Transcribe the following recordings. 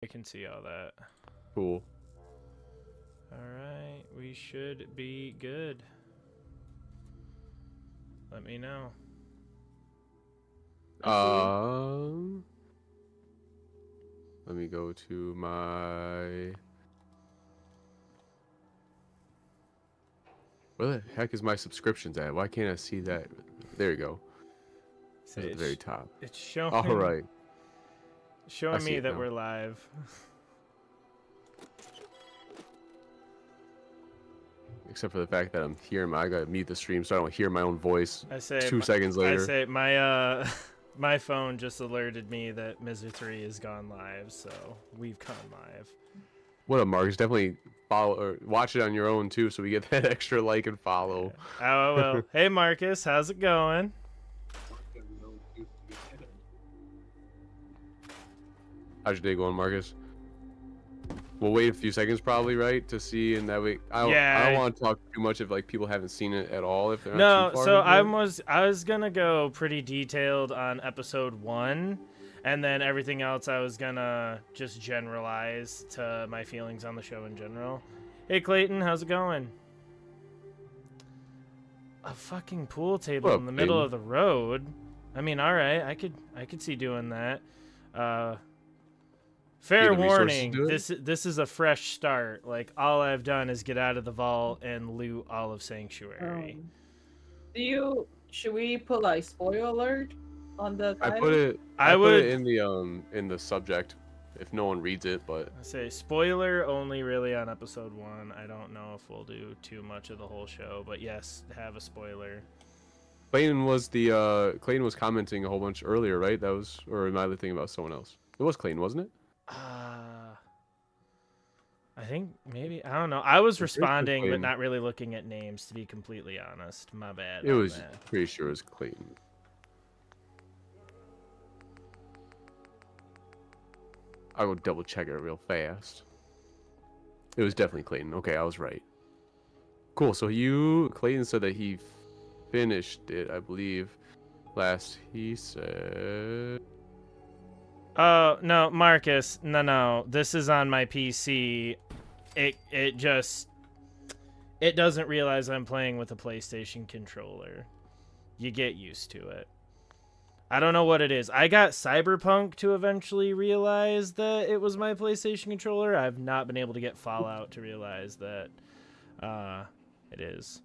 I can see all that. Cool. Alright, we should be good. Let me know. Let me go to my... Where the heck is my subscriptions at? Why can't I see that? There you go. It's at the very top. It's showing. All right. Showing me that we're live. Except for the fact that I'm hearing I gotta mute the stream so I don't hear my own voice. I say 2 seconds later. I say my my phone just alerted me that Mizer 3 has gone live, so we've gone live. What up, Marcus? Definitely follow or watch it on your own too, so we get that extra like and follow. Yeah. Oh well. Hey Marcus, how's it going? How's your day going, Marcus? We'll wait a few seconds probably, right, to see, and that way I don't want to talk too much if like people haven't seen it at all. If they're not too far so into I was gonna go pretty detailed on episode 1, and then everything else I was gonna just generalize to my feelings on the show in general. Hey Clayton, how's it going? A fucking pool table in the middle of the road. I mean, all right, I could see doing that. Fair warning, this is a fresh start. Like, all I've done is get out of the vault and loot all of Sanctuary. Should we put like spoiler alert on the title? I put it in the subject if no one reads it, but I say spoiler only really on episode 1. I don't know if we'll do too much of the whole show, but yes, have a spoiler. Clayton was commenting a whole bunch earlier, right? That was, or am I thinking about someone else? It was Clayton, wasn't it? I think maybe, I don't know. I was responding, but not really looking at names, to be completely honest. My bad. It was pretty sure it was Clayton. I will double check it real fast. It was definitely Clayton. Okay, I was right. Cool. So Clayton said that he finished it, I believe. Last he said. Oh, no, Marcus. No. This is on my PC. It doesn't realize I'm playing with a PlayStation controller. You get used to it. I don't know what it is. I got Cyberpunk to eventually realize that it was my PlayStation controller. I've not been able to get Fallout to realize that it is.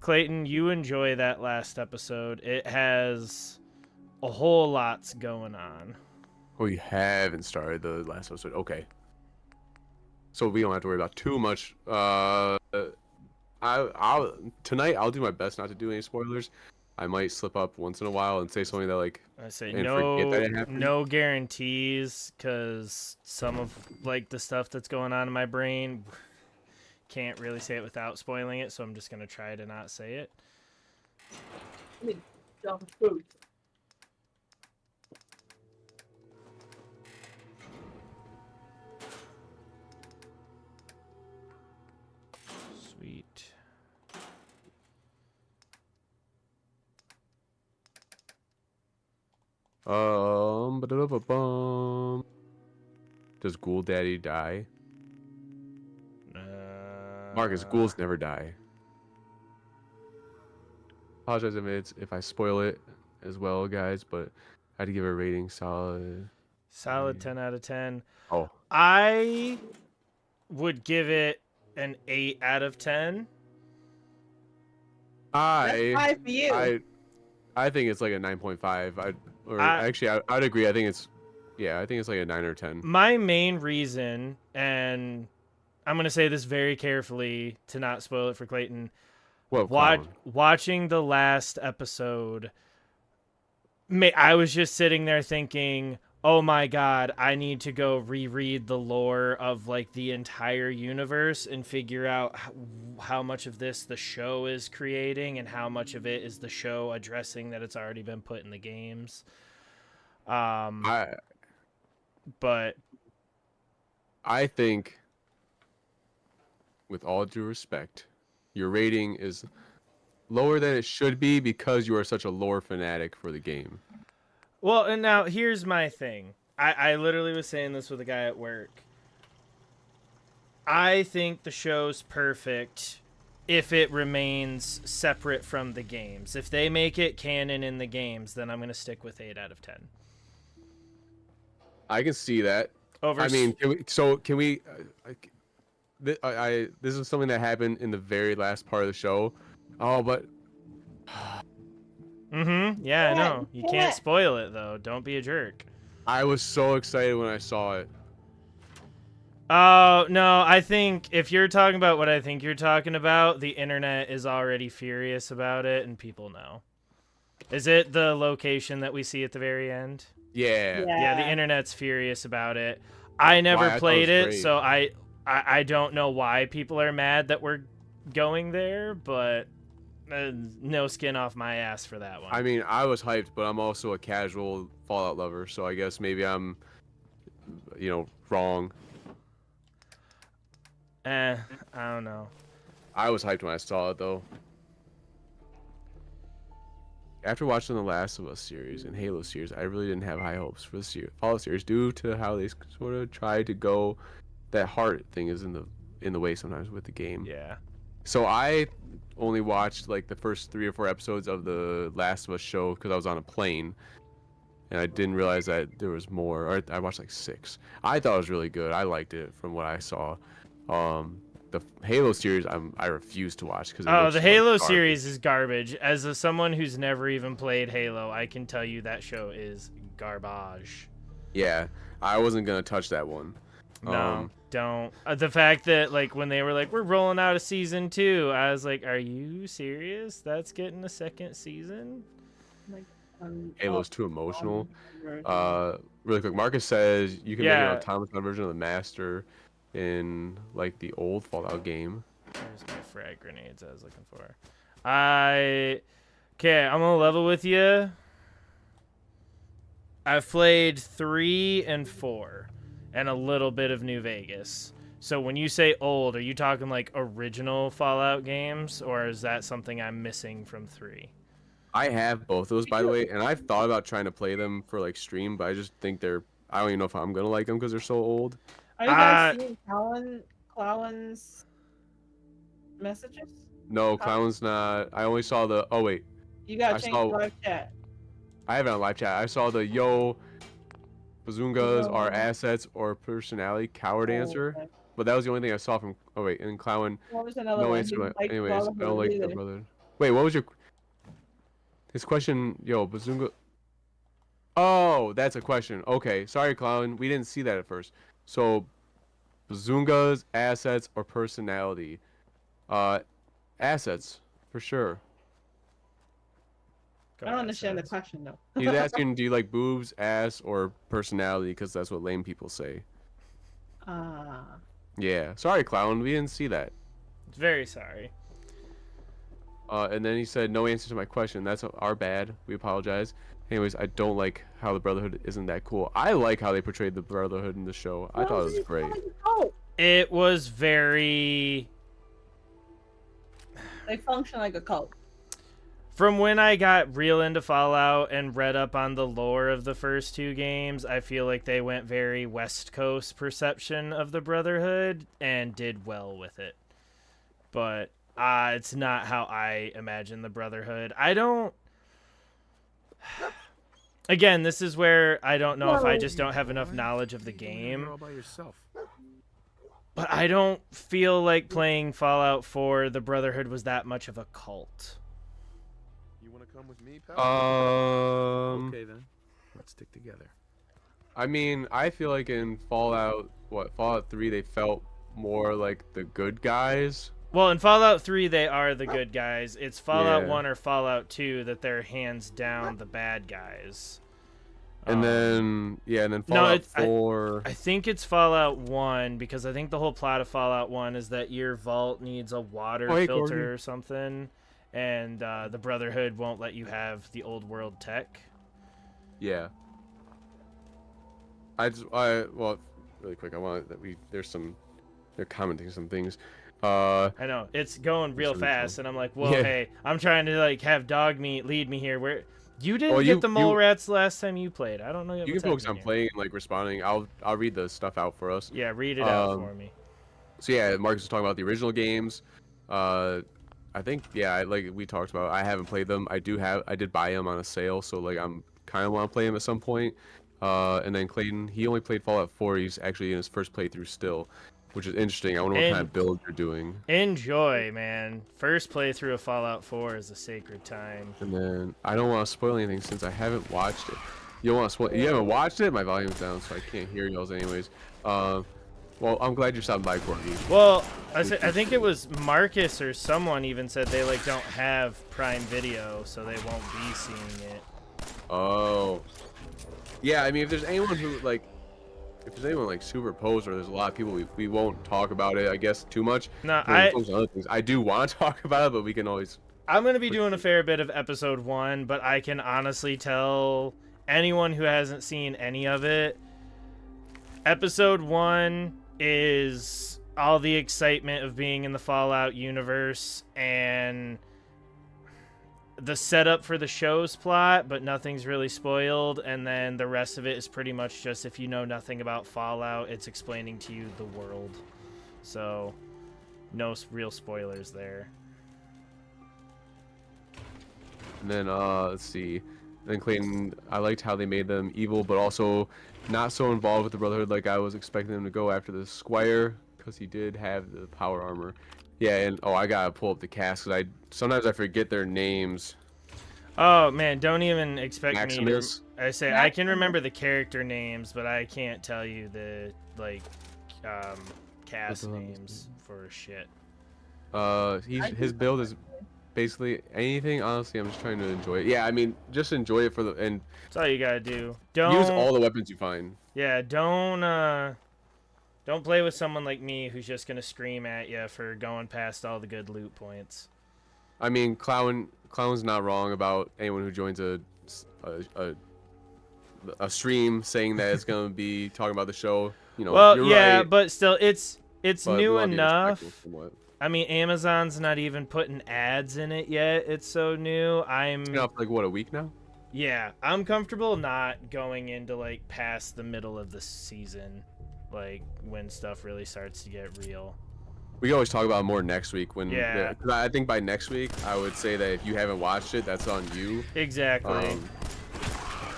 Clayton, you enjoy that last episode. It has a whole lot's going on. Oh, you haven't started the last episode. Okay. So we don't have to worry about too much. Tonight I'll do my best not to do any spoilers. I might slip up once in a while and say something that like I say no guarantees, because some of like the stuff that's going on in my brain can't really say it without spoiling it, so I'm just gonna try to not say it. Dumb food. Sweet. Does Ghoul Daddy die? Marcus, ghouls never die. Apologize if I spoil it as well, guys, but I had to give it a rating solid 10 out of 10. Oh. I would give it an 8 out of 10. That's 5 for you. I think it's like a 9.5. I'd agree. I think it's like a 9 or 10. My main reason, and I'm going to say this very carefully to not spoil it for Clayton. Watching the last episode, I was just sitting there thinking, oh my god, I need to go reread the lore of like the entire universe and figure out how much of this the show is creating and how much of it is the show addressing that it's already been put in the games. But I think, with all due respect, your rating is lower than it should be because you are such a lore fanatic for the game. Well, and now here's my thing. I literally was saying this with a guy at work. I think the show's perfect if it remains separate from the games. If they make it canon in the games, then I'm going to stick with 8 out of 10. I can see that. I mean, can we this is something that happened in the very last part of the show. Oh, but yeah, I know. You can't spoil it though. Don't be a jerk. I was so excited when I saw it. Oh, no, I think if you're talking about what I think you're talking about, the internet is already furious about it and people know. Is it the location that we see at the very end? Yeah. Yeah, the internet's furious about it. I never played it, so I don't know why people are mad that we're going there, but no skin off my ass for that one. I mean, I was hyped, but I'm also a casual Fallout lover, so I guess maybe I'm, wrong. I don't know. I was hyped when I saw it, though. After watching the Last of Us series and Halo series, I really didn't have high hopes for the Fallout series due to how they sort of tried to go. That heart thing is in the way sometimes with the game. Yeah. So I only watched like the first 3 or 4 episodes of the Last of Us show because I was on a plane, and I didn't realize that there was more. Or I watched like 6. I thought it was really good. I liked it from what I saw. The Halo series, I refuse to watch because the Halo series is garbage. As someone who's never even played Halo, I can tell you that show is garbage. Yeah, I wasn't gonna touch that one. No, don't. The fact that like when they were like, we're rolling out a season 2, I was like, are you serious? That's getting a second season? Halo's too emotional. Really quick, Marcus says you can make an automaton version of the Master in like the old Fallout game. There's my frag grenades I was looking for. Okay, I'm gonna level with you. I've played 3 and 4, and a little bit of New Vegas. So when you say old, are you talking like original Fallout games, or is that something I'm missing from 3? I have both of those, by the way, and I've thought about trying to play them for like stream, but I just think I don't even know if I'm gonna like them because they're so old. Are you guys seeing Clowen's messages? No, Clowen's not. I only saw the. Oh wait. You gotta change live chat. I have it on live chat. I saw the Bazungas are assets or personality coward answer, okay. But that was the only thing I saw from. Oh wait, and Clowen. What was another no one? answer. Anyways, I don't like the brother. Wait, what was your? His question, Bazunga. Oh, that's a question. Okay, sorry, Clown. We didn't see that at first. So, Bazungas, assets, or personality? Assets, for sure. I don't understand the question, though. He's asking, do you like boobs, ass, or personality? Because that's what lame people say. Yeah. Sorry, Clown. We didn't see that. Very sorry. And then he said, no answer to my question. That's our bad. We apologize. Anyways, I don't like how the Brotherhood isn't that cool. I like how they portrayed the Brotherhood in the show. I thought it was great. It was very... They function like a cult. From when I got real into Fallout and read up on the lore of the first 2 games, I feel like they went very West Coast perception of the Brotherhood and did well with it. But it's not how I imagine the Brotherhood. I don't... Again, this is where I don't know if I just don't have enough knowledge of the game. But I don't feel like playing Fallout 4, the Brotherhood was that much of a cult. You want to come with me, pal? Okay then. Let's stick together. I mean, I feel like in Fallout 3, they felt more like the good guys. Well, in Fallout 3, they are the good guys. It's Fallout 1 or Fallout 2 that they're hands down the bad guys. And then Fallout 4... I think it's Fallout 1, because I think the whole plot of Fallout 1 is that your vault needs a water filter or something, and the Brotherhood won't let you have the old world tech. Yeah. Well, really quick, I want that they're commenting some things. I know it's going real fast, and I'm like, whoa, hey, I'm trying to like have Dog Meat lead me here. You didn't get the mole rats last time you played. I don't know. You can focus on playing and like responding. I'll read the stuff out for us. Yeah, read it out for me. So yeah, Marcus was talking about the original games. I think like we talked about, I haven't played them. I did buy them on a sale, so like I'm kind of want to play them at some point. And then Clayton, he only played Fallout 4. He's actually in his first playthrough still, which is interesting. I wonder what kind of build you're doing. Enjoy, man. First playthrough of Fallout 4 is a sacred time. And then I don't want to spoil anything since I haven't watched it. You don't want to spoil? You haven't watched it? My volume's down, so I can't hear y'all's anyways. Well, I'm glad you're stopping by, Courtney. Well, I think it was Marcus or someone even said they like don't have Prime Video, so they won't be seeing it. Oh. Yeah, I mean, if there's anyone who like, if there's anyone like super posed, or there's a lot of people, we won't talk about it, I guess, too much. No, I do want to talk about it, but we can always. I'm gonna be doing a fair bit of episode 1, but I can honestly tell anyone who hasn't seen any of it, episode 1 is all the excitement of being in the Fallout universe and the setup for the show's plot, but nothing's really spoiled, and then the rest of it is pretty much just, if you know nothing about Fallout, it's explaining to you the world. So no real spoilers there. And then let's see. Then Clayton, I liked how they made them evil, but also not so involved with the Brotherhood like I was expecting them to go after the Squire, because he did have the power armor. Yeah, and I gotta pull up the cast, because sometimes I forget their names. Oh man, don't even expect Maximus. me to. I say I can remember the character names, but I can't tell you the cast names for shit. His build is basically anything. Honestly, I'm just trying to enjoy it. Yeah, I mean, just enjoy it and that's all you gotta do. Don't use all the weapons you find. Yeah, don't play with someone like me who's just gonna scream at you for going past all the good loot points. I mean, Clown's not wrong about anyone who joins a stream saying that it's gonna be talking about the show. You know, well, you're yeah, right, but still, it's but new enough. I mean, Amazon's not even putting ads in it yet. It's so new. It's been up like what, a week now? Yeah, I'm comfortable not going into like past the middle of the season, like when stuff really starts to get real. We can always talk about it more next week when. Yeah. Because I think by next week, I would say that if you haven't watched it, that's on you. Exactly.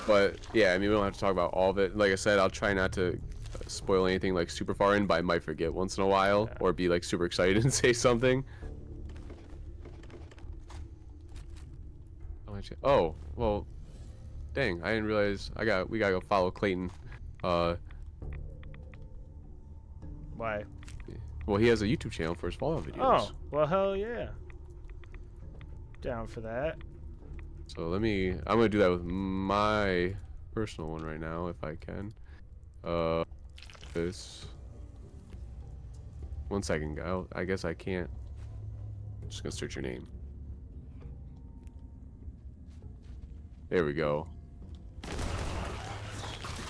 But yeah, I mean, we don't have to talk about all of it. Like I said, I'll try not to spoil anything like super far in, but I might forget once in a while, or be like super excited and say something. Oh, well, dang, I didn't realize we gotta go follow Clayton. Why? Well, he has a YouTube channel for his Fallout videos. Oh, well, hell yeah. Down for that. So I'm gonna do that with my personal one right now if I can. This. 1 second, I guess I can't. I'm just gonna search your name. There we go.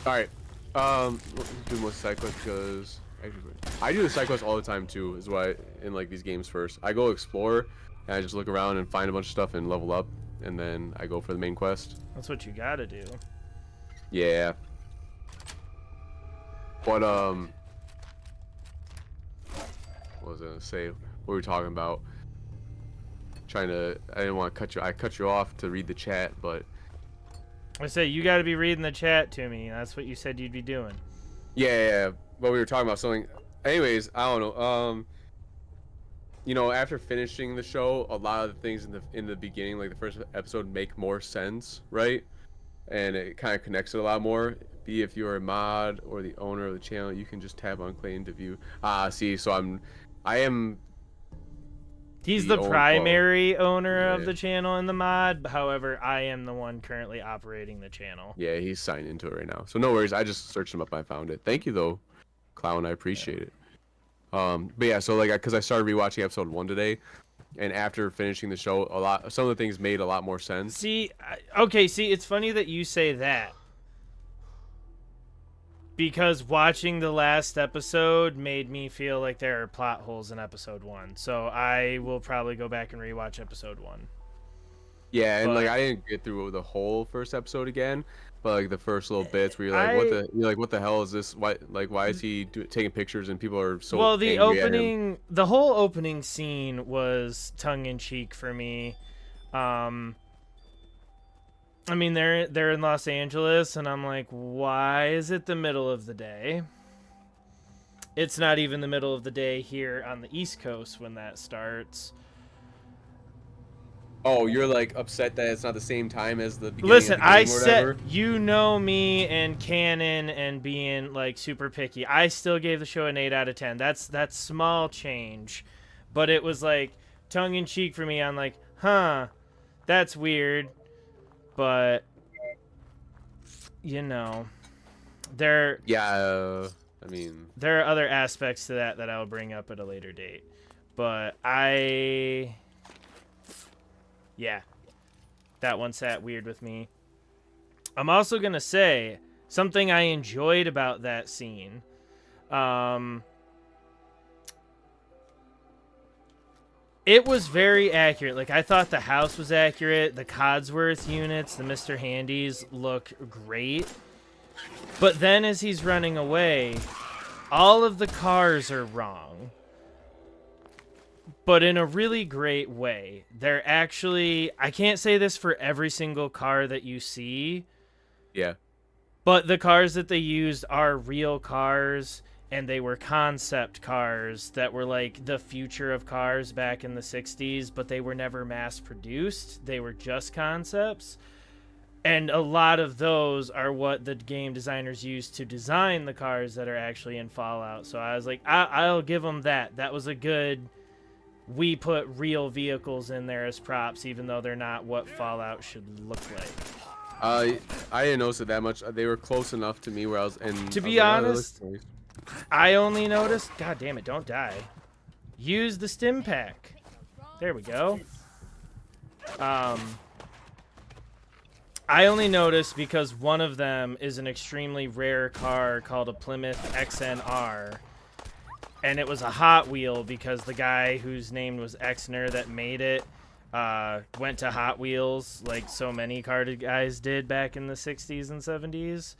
Alright. Let's do more side quests because I do the side quests all the time too, is why in like these games first. I go explore and I just look around and find a bunch of stuff and level up, and then I go for the main quest. That's what you gotta do. Yeah. But what was I gonna say? What were we talking about? I didn't want to cut you. I cut you off to read the chat, but I say you got to be reading the chat to me. That's what you said you'd be doing. Yeah. But we were talking about something. Anyways, I don't know. You know, after finishing the show, a lot of the things in the beginning, like the first episode, make more sense, right? And it kind of connects it a lot more. Be if you're a mod or the owner of the channel, you can just tab on Clayton to view. See, so I am. He's the primary owner of the channel and the mod. However, I am the one currently operating the channel. Yeah, he's signed into it right now. So no worries. I just searched him up and I found it. Thank you though, Clown. I appreciate it. But yeah, so like, cause I started rewatching episode 1 today, and after finishing the show, some of the things made a lot more sense. See, it's funny that you say that. Because watching the last episode made me feel like there are plot holes in episode 1. So I will probably go back and rewatch episode 1. Yeah, and But- like I didn't get through the whole first episode again, but like the first little bits where you're like, what the hell is this? Why is he taking pictures and people are so well, the angry at him? the whole opening scene was tongue in cheek for me. I mean, they're in Los Angeles, and I'm like, why is it the middle of the day? It's not even the middle of the day here on the East Coast when that starts. Oh, you're like upset that it's not the same time as the beginning Listen, of the game I or whatever? said, you know me and canon and being like super picky. I still gave the show an 8 out of 10. That's small change, but it was like tongue in cheek for me. I'm like, huh, that's weird, but you know, there I mean, are other aspects to that I'll bring up at a later date, but yeah, that one sat weird with me. I'm also going to say something I enjoyed about that scene. It was very accurate. Like, I thought the house was accurate. The Codsworth units, the Mr. Handys look great. But then as he's running away, all of the cars are wrong. But in a really great way. They're actually... I can't say this for every single car that you see. yeah. But the cars that they used are real cars, and they were concept cars that were like the future of cars back in the 60s, but they were never mass-produced. They were just concepts. And a lot of those are what the game designers used to design the cars that are actually in Fallout. So I was like, I'll give them that. That was a good... We put real vehicles in there as props, even though they're not what Fallout should look like. I didn't notice it that much. They were close enough to me where I was... And To I be was like, oh, honest, that looks nice. I only noticed... God damn it, don't die. Use the stim pack. There we go. I only noticed because one of them is an extremely rare car called a Plymouth XNR. And it was a Hot Wheel because the guy whose name was Exner that made it went to Hot Wheels like so many car guys did back in the 60s and 70s.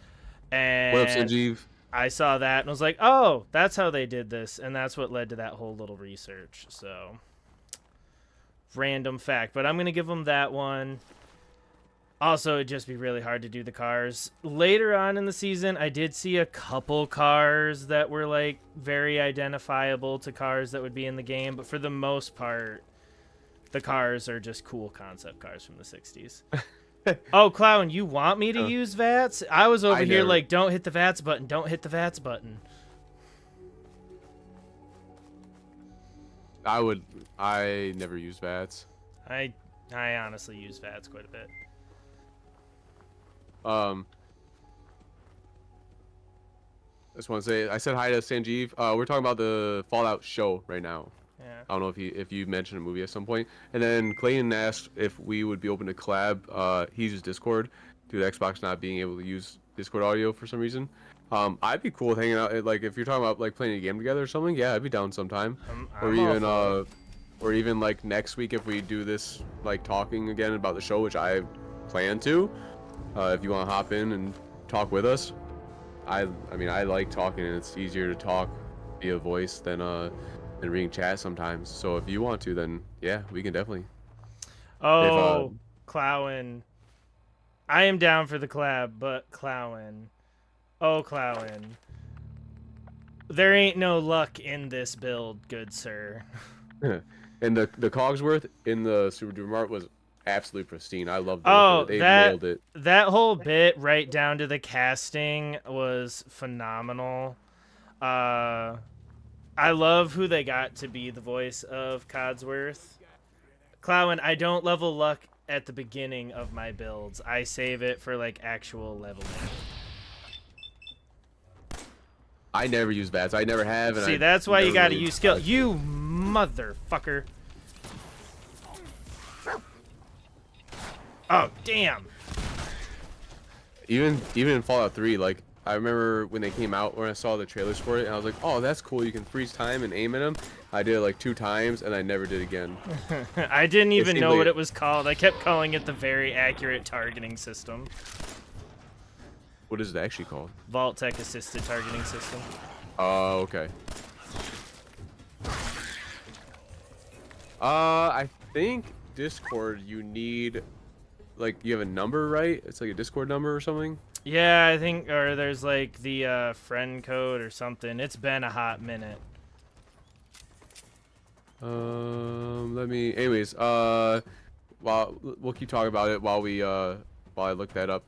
And What up, Sanjeev? I saw that and was like, oh, that's how they did this. And that's what led to that whole little research. So, random fact. But I'm going to give them that one. Also, it'd just be really hard to do the cars. Later on in the season, I did see a couple cars that were, like, very identifiable to cars that would be in the game. But for the most part, the cars are just cool concept cars from the 60s. Oh, Clown, you want me to use VATS? I was over here like, don't hit the VATS button. Don't hit the VATS button. I never use VATS. I honestly use VATS quite a bit. I just want to say, I said hi to Sanjeev. We're talking about the Fallout show right now. Yeah. I don't know if you mentioned a movie at some point. And then Clayton asked if we would be open to collab. He uses Discord due to Xbox not being able to use Discord audio for some reason. I'd be cool with hanging out. Like if you're talking about like playing a game together or something, yeah, I'd be down sometime. Or even like next week if we do this like talking again about the show, which I plan to. If you want to hop in and talk with us, I mean I like talking and it's easier to talk via voice than reading chat sometimes. So if you want to, then yeah, we can definitely. Oh, Clowin. I am down for the collab, but Clowin. Oh, Clowin. There ain't no luck in this build, good sir. And the Cogsworth in the Super Duper Mart was absolutely pristine. I loved it. Oh, they nailed it. That whole bit right down to the casting was phenomenal. I love who they got to be the voice of Codsworth. Clowin, I don't level luck at the beginning of my builds. I save it for like actual leveling. I never use VATS. I never have. And See, that's why you gotta use skill. You motherfucker. Oh, damn. Even in Fallout 3, like I remember when they came out, when I saw the trailers for it, and I was like, oh, that's cool. You can freeze time and aim at them. I did it like 2 times, and I never did again. I didn't even know what it was called. I kept calling it the very accurate targeting system. What is it actually called? Vault-Tec assisted targeting system. Oh, okay. I think Discord, you need, like, you have a number, right? It's like a Discord number or something? Yeah, I think, or there's like the friend code or something. It's been a hot minute. Anyways, while we'll keep talking about it while I look that up.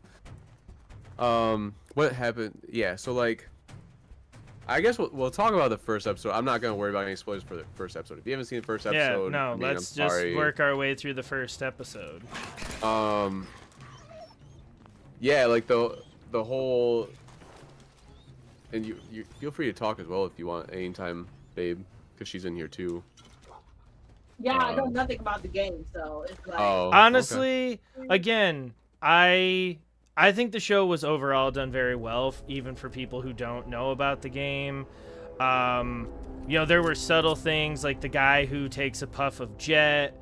What happened? Yeah, so like, I guess we'll talk about the first episode. I'm not gonna worry about any spoilers for the first episode. If you haven't seen the first episode, yeah, no, I mean, let's just work our way through the first episode. Yeah, like the whole, and you feel free to talk as well if you want anytime, babe, because she's in here too. Yeah, I know nothing about the game, so it's like. Oh, honestly, again, I think the show was overall done very well, even for people who don't know about the game. You know, there were subtle things like the guy who takes a puff of Jet.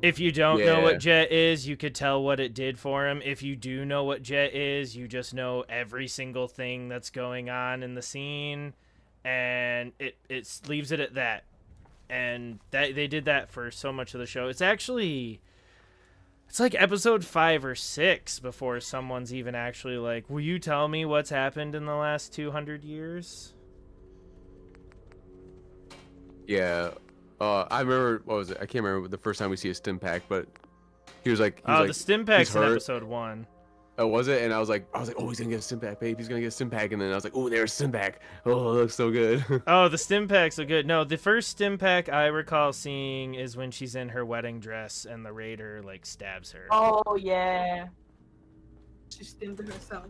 If you don't know what Jet is, you could tell what it did for him. If you do know what Jet is, you just know every single thing that's going on in the scene, and it leaves it at that. And they did that for so much of the show. It's like episode 5 or 6 before someone's even actually like, will you tell me what's happened in the last 200 years? Yeah. I remember, what was it? I can't remember the first time we see a stim pack, but he was like, the stim pack's in episode 1. Oh, was it? And I was like, oh, he's gonna get a stim pack, babe. He's gonna get a stim pack. And then I was like, oh, there's a stim pack. Oh, it looks so good. Oh, the stim packs are good. No, the first stim pack I recall seeing is when she's in her wedding dress and the raider like stabs her. Oh yeah. She stimmed herself.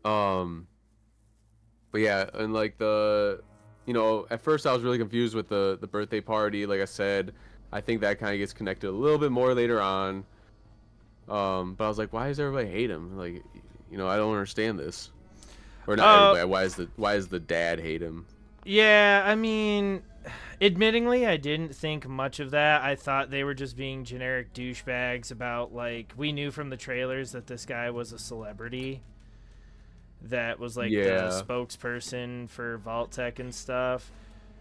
But yeah, and like you know, at first I was really confused with the birthday party. Like I said, I think that kind of gets connected a little bit more later on. But I was like, why does everybody hate him? Like, you know, I don't understand this. Or not everybody. Why does the dad hate him? Yeah, I mean, admittingly, I didn't think much of that. I thought they were just being generic douchebags about, like, we knew from the trailers that this guy was a celebrity that was like the spokesperson for Vault-Tec and stuff.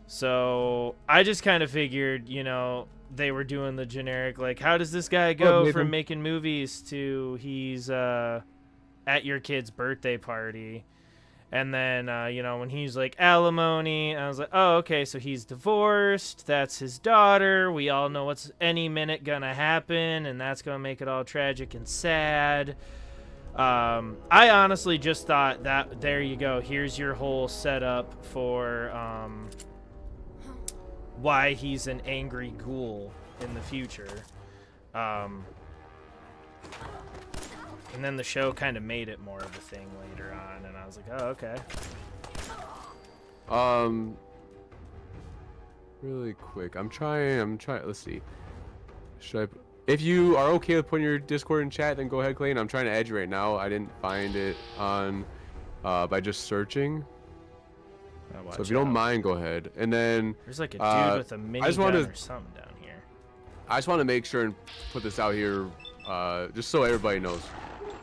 So I just kind of figured, you know, they were doing the generic, like, how does this guy go from making movies to he's at your kid's birthday party? And then, you know, when he's like alimony, I was like, oh, okay, so he's divorced. That's his daughter. We all know what's any minute gonna happen, and that's gonna make it all tragic and sad. I honestly just thought that there you go. Here's your whole setup for why he's an angry ghoul in the future. And then the show kind of made it more of a thing later on, and I was like, oh, okay. Really quick, I'm trying, let's see. If you are okay with putting your Discord in chat, then go ahead, Clayton. I'm trying to add you right now. I didn't find it on, by just searching. So if you don't mind, go ahead. And then there's like a dude with a minigun or something down here. I just want to make sure and put this out here, just so everybody knows.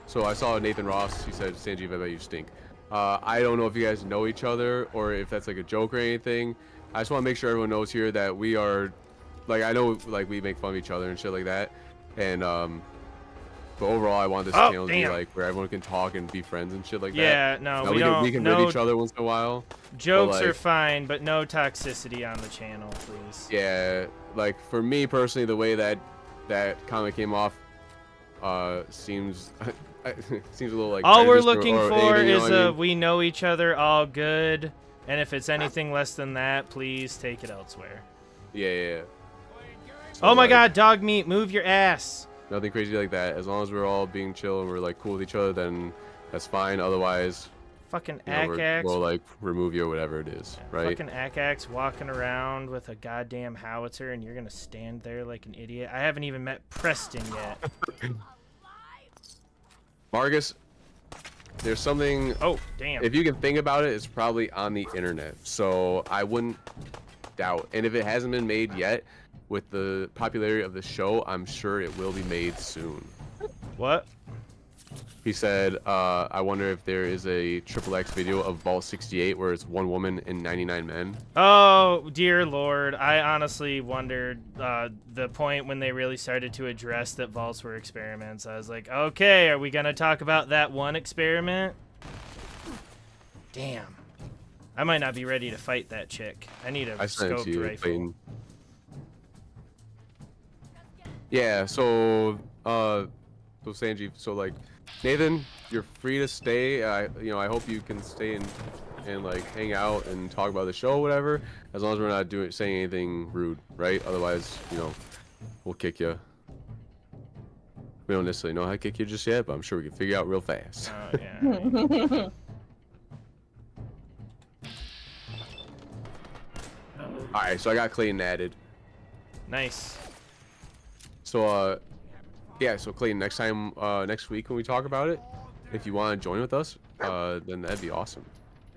So I saw Nathan Ross. He said, "Sanjeev, I bet you stink." I don't know if you guys know each other or if that's like a joke or anything. I just want to make sure everyone knows here that we are, like, I know like we make fun of each other and shit like that, and but overall I want this channel to be like where everyone can talk and be friends and shit like that. Yeah, no, we can rib each other once in a while. Jokes are fine, but no toxicity on the channel, please. Yeah, like for me personally, the way that comment came off seems seems a little like all we're looking for is we know each other, all good, and if it's anything less than that, please take it elsewhere. Yeah. So, oh my god, dog meat, move your ass. Nothing crazy like that. As long as we're all being chill and we're like cool with each other, then that's fine. Otherwise, fucking we'll like remove you or whatever it is, right? Fucking Akax walking around with a goddamn howitzer, and you're gonna stand there like an idiot. I haven't even met Preston yet. Marcus, there's something. Oh, damn. If you can think about it, it's probably on the internet. So I wouldn't doubt. And if it hasn't been made yet, with the popularity of the show, I'm sure it will be made soon. What? He said, I wonder if there is a XXX video of Vault 68 where it's 1 woman and 99 men. Oh, dear Lord. I honestly wondered the point when they really started to address that vaults were experiments. I was like, okay, are we going to talk about that one experiment? Damn. I might not be ready to fight that chick. I need a scoped rifle. Clayton. Yeah, so Sanjeev, so like, Nathan, you're free to stay. I hope you can stay and like hang out and talk about the show or whatever, as long as we're not saying anything rude, right? Otherwise, we'll kick you. We don't necessarily know how to kick you just yet, but I'm sure we can figure out real fast. Oh, yeah. All right, so I got Clayton added. Nice. So yeah, so Clayton, next time, next week when we talk about it, if you want to join with us, then that'd be awesome.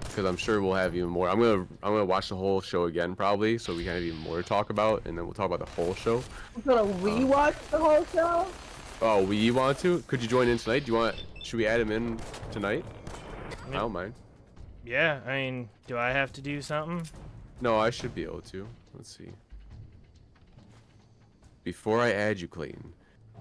Because I'm sure we'll have even more. I'm gonna watch the whole show again probably, so we can have even more to talk about, and then we'll talk about the whole show. We're gonna rewatch the whole show. Oh, we want to? Could you join in tonight? Do you want? Should we add him in tonight? I don't mind. Yeah, I mean, do I have to do something? No, I should be able to. Let's see. Before I add you, Clayton,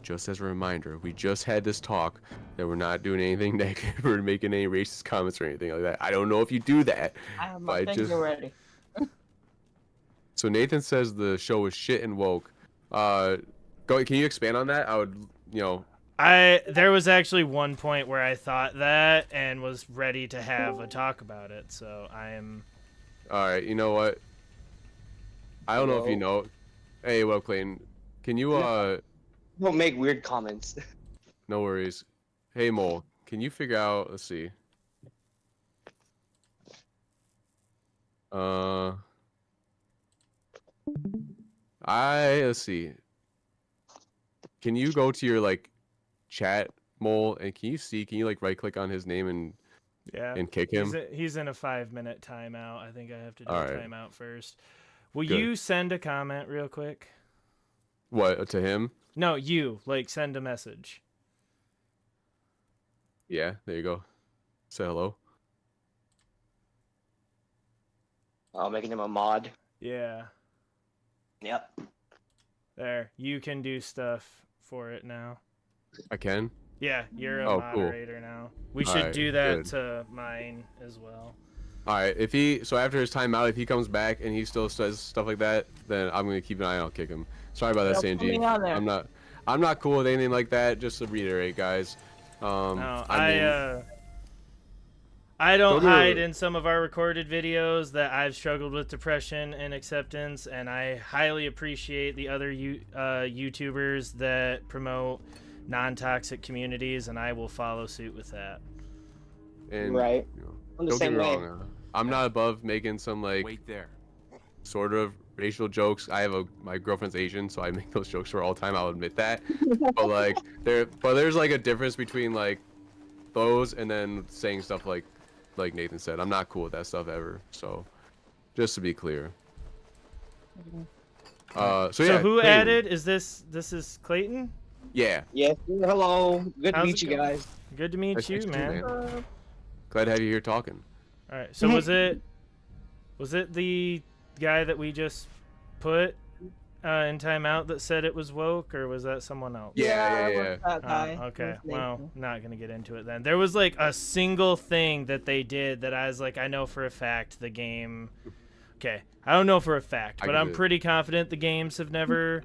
just as a reminder, we just had this talk that we're not doing anything negative or making any racist comments or anything like that. I don't know if you do that. I have my things already. So Nathan says the show is shit and woke. Can you expand on that? I would, There was actually one point where I thought that and was ready to have a talk about it. So I am. All right, you know what? I don't know if you know. Hey, well, Clayton, can you Don't make weird comments. No worries. Hey, Mole, can you figure out? Let's see. Let's see. Can you go to your chat, Mole, and can you right click on his name and kick him? He's in a 5-minute timeout. I think I have to do All a right. timeout first. Will Good. you send a comment real quick? What, to him? No, you send a message. Yeah, there you go. Say hello. Oh, making him a mod. Yeah. Yep. There. You can do stuff for it now. I can. Yeah, you're a Cool. moderator now. We should Alright, do that good. to mine as well. All right. So after his timeout, if he comes back and he still says stuff like that, then I'm gonna keep an eye out, kick him. Sorry about that, Put me Sanjeev. on there. I'm not cool with anything like that. Just to reiterate, guys. No, I I don't Go to- hide in some of our recorded videos that I've struggled with depression and acceptance, and I highly appreciate the other YouTubers that promote non-toxic communities, and I will follow suit with that. and, Right. I'm the don't get same me way. wrong. I'm not above making some Wait there. sort of racial jokes. I have my girlfriend's Asian, so I make those jokes for all time. I'll admit that. But there's a difference between those and then saying stuff like Nathan said. I'm not cool with that stuff ever. So just to be clear. So So yeah. who Clayton. added? Is this is Clayton? Yeah. Yes. Hello. Good to How's meet it you going? guys. Good to meet Nice to you, meet you, man. man. Glad to have you here talking. All right. So was it the guy that we just put in timeout that said it was woke, or was that someone else? Yeah. it was that guy. Okay. It was Well, Nathan. not gonna get into it then. There was a single thing that they did that I was I know for a fact the game. Okay, I don't know for a fact, I but get I'm it. pretty confident the games have never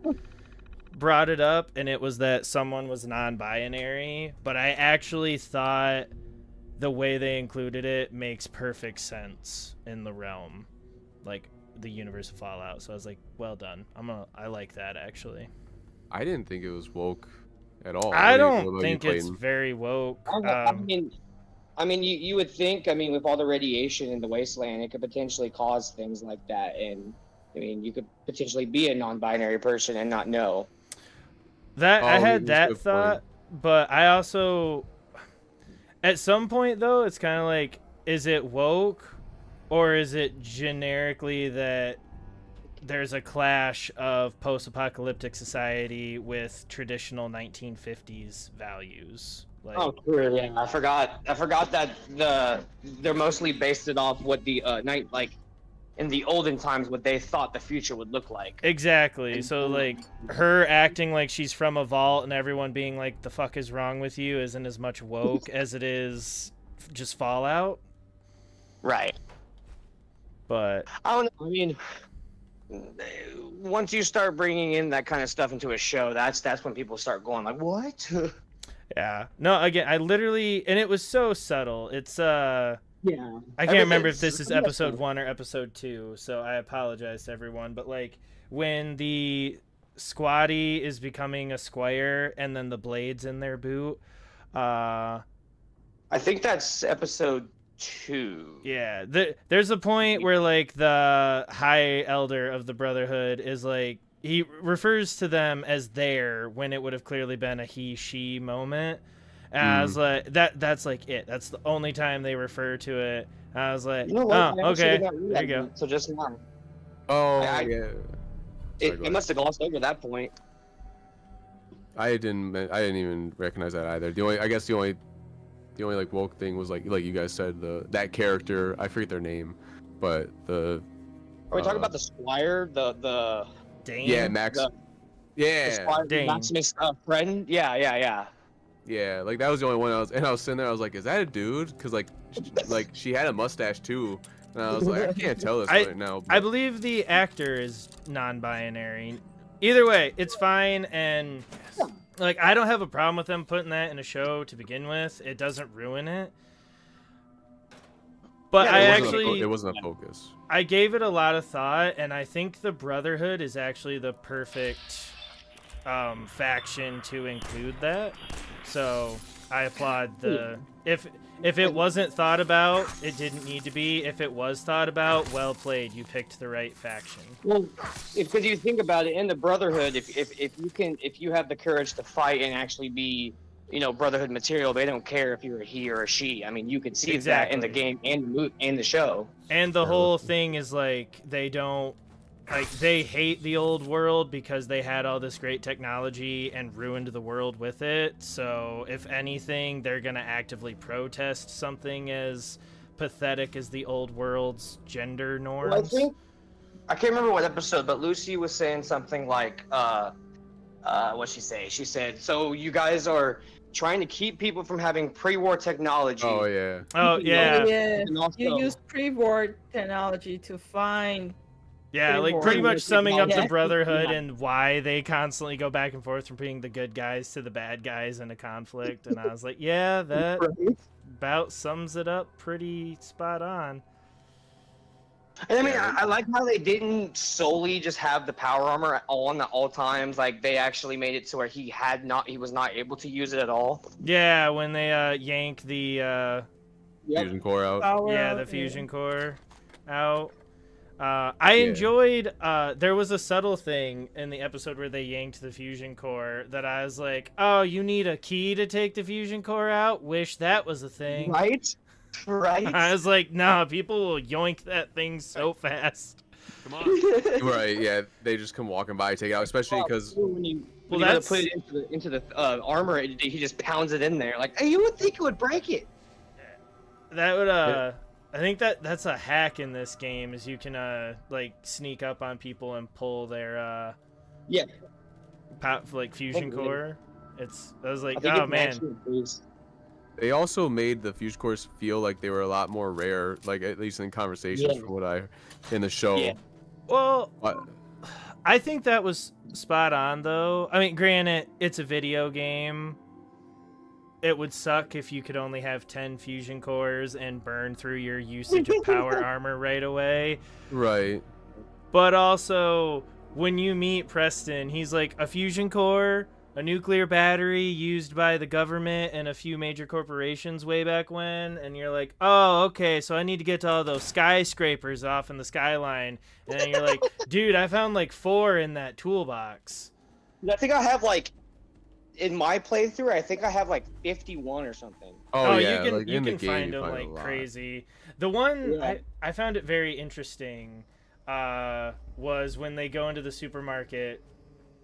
brought it up, and it was that someone was non-binary. But I actually thought the way they included it makes perfect sense in the realm, the universe of Fallout. So I was like, well done. I like that actually. I didn't think it was woke at all. I What don't about you, think it's Clayton? very woke. I mean, you would think. I mean, with all the radiation in the wasteland, it could potentially cause things like that. And I mean, you could potentially be a non-binary person and not know. That I Oh, had that's a that good thought, but I also At some point, though, it's kind of like, is it woke, or is it generically that there's a clash of post-apocalyptic society with traditional 1950s values? Like, Oh, true. Yeah, I forgot that they're mostly based it off what the in the olden times what they thought the future would look like. exactly. So like her acting like she's from a vault and everyone being like, the fuck is wrong with you, isn't as much woke as it is just Fallout. Right. But I don't know. I mean, once you start bringing in that kind of stuff into a show, that's when people start going like, what? yeah, no, again, I literally, and it was so subtle. It's Yeah. I can't remember if this is episode 1 or episode 2, so I apologize to everyone. But like when the squatty is becoming a squire and then the blade's in their boot, I think that's episode 2. yeah, there's a point where like the high elder of the Brotherhood is like, he refers to them as their when it would have clearly been a he/she moment. And I was like, that's like it. That's the only time they refer to it. And I was like, You know what? oh, I actually okay, did not read there you that go. So just now. Oh, I- yeah. It must have glossed over that point. I didn't even recognize that either. I guess the only like woke thing was like you guys said, that character, I forget their name, but Are we talking about the squire, the Dane? yeah, Max. the Yeah. squire, Dane. Maximus friend? Yeah. Yeah, like that was the only one I was sitting there, I was like, is that a dude? Because like she had a mustache too, and I was like, I can't tell this right now. I believe the actor is non-binary. Either way, it's fine, and like I don't have a problem with them putting that in a show to begin with. It doesn't ruin it. But Yeah, it wasn't a focus. I gave it a lot of thought, and I think the Brotherhood is actually the perfect faction to include that. So I applaud the if it wasn't thought about, it didn't need to be. If it was thought about, well played. You picked the right faction. Well, because you think about it, in the Brotherhood, if you have the courage to fight and actually be, Brotherhood material, they don't care if you're a he or a she. I mean, you can see that in the game and the show. And the whole thing is like they hate the old world because they had all this great technology and ruined the world with it. So if anything, they're going to actively protest something as pathetic as the old world's gender norms. Well, I can't remember what episode, but Lucy was saying something like, what'd she say? She said, so you guys are trying to keep people from having pre-war technology. Oh yeah. Oh, yeah. Yeah. And also- You use pre-war technology to find. Yeah, like Pretty pretty boring. much summing up the Yeah. Brotherhood and why they constantly go back and forth from being the good guys to the bad guys in a conflict. And I was like, yeah, that about sums it up pretty spot on. And I mean, Yeah. I like how they didn't solely just have the power armor on at all times. Like they actually made it to where he was not able to use it at all. Yeah, when they yank the Fusion core out. Power, yeah, the fusion core out. I enjoyed there was a subtle thing in the episode where they yanked the fusion core that I was like, oh, you need a key to take the fusion core out? Wish that was a thing. Right? Right? I was like, nah, people will yoink that thing so fast. Come on. Right, yeah, they just come walking by, take it out, especially because when you Well, go to that's- put it into the armor, he just pounds it in there. Like, hey, you would think it would break it. That would I think that's a hack in this game is you can like sneak up on people and pull their Yeah. fusion Think- core. I was like, I think oh it's man. actually a boost. they also made the fusion cores feel like they were a lot more rare, like at least in conversations Yeah. from what I in the show. Yeah. Well, What? I think that was spot on though. I mean, granted, it's a video game. It would suck if you could only have 10 fusion cores and burn through your usage of power armor right away. Right. But also, when you meet Preston, he's like, a fusion core, a nuclear battery used by the government and a few major corporations way back when. And you're like, oh, okay, so I need to get to all those skyscrapers off in the skyline. And then you're like, dude, I found like 4 in that toolbox. I think I have like in my playthrough, I think I have like 51 or something. Oh, yeah, you can like, in the you can game, find you them find a like lot. crazy. The one Yeah. I found it very interesting was when they go into the supermarket.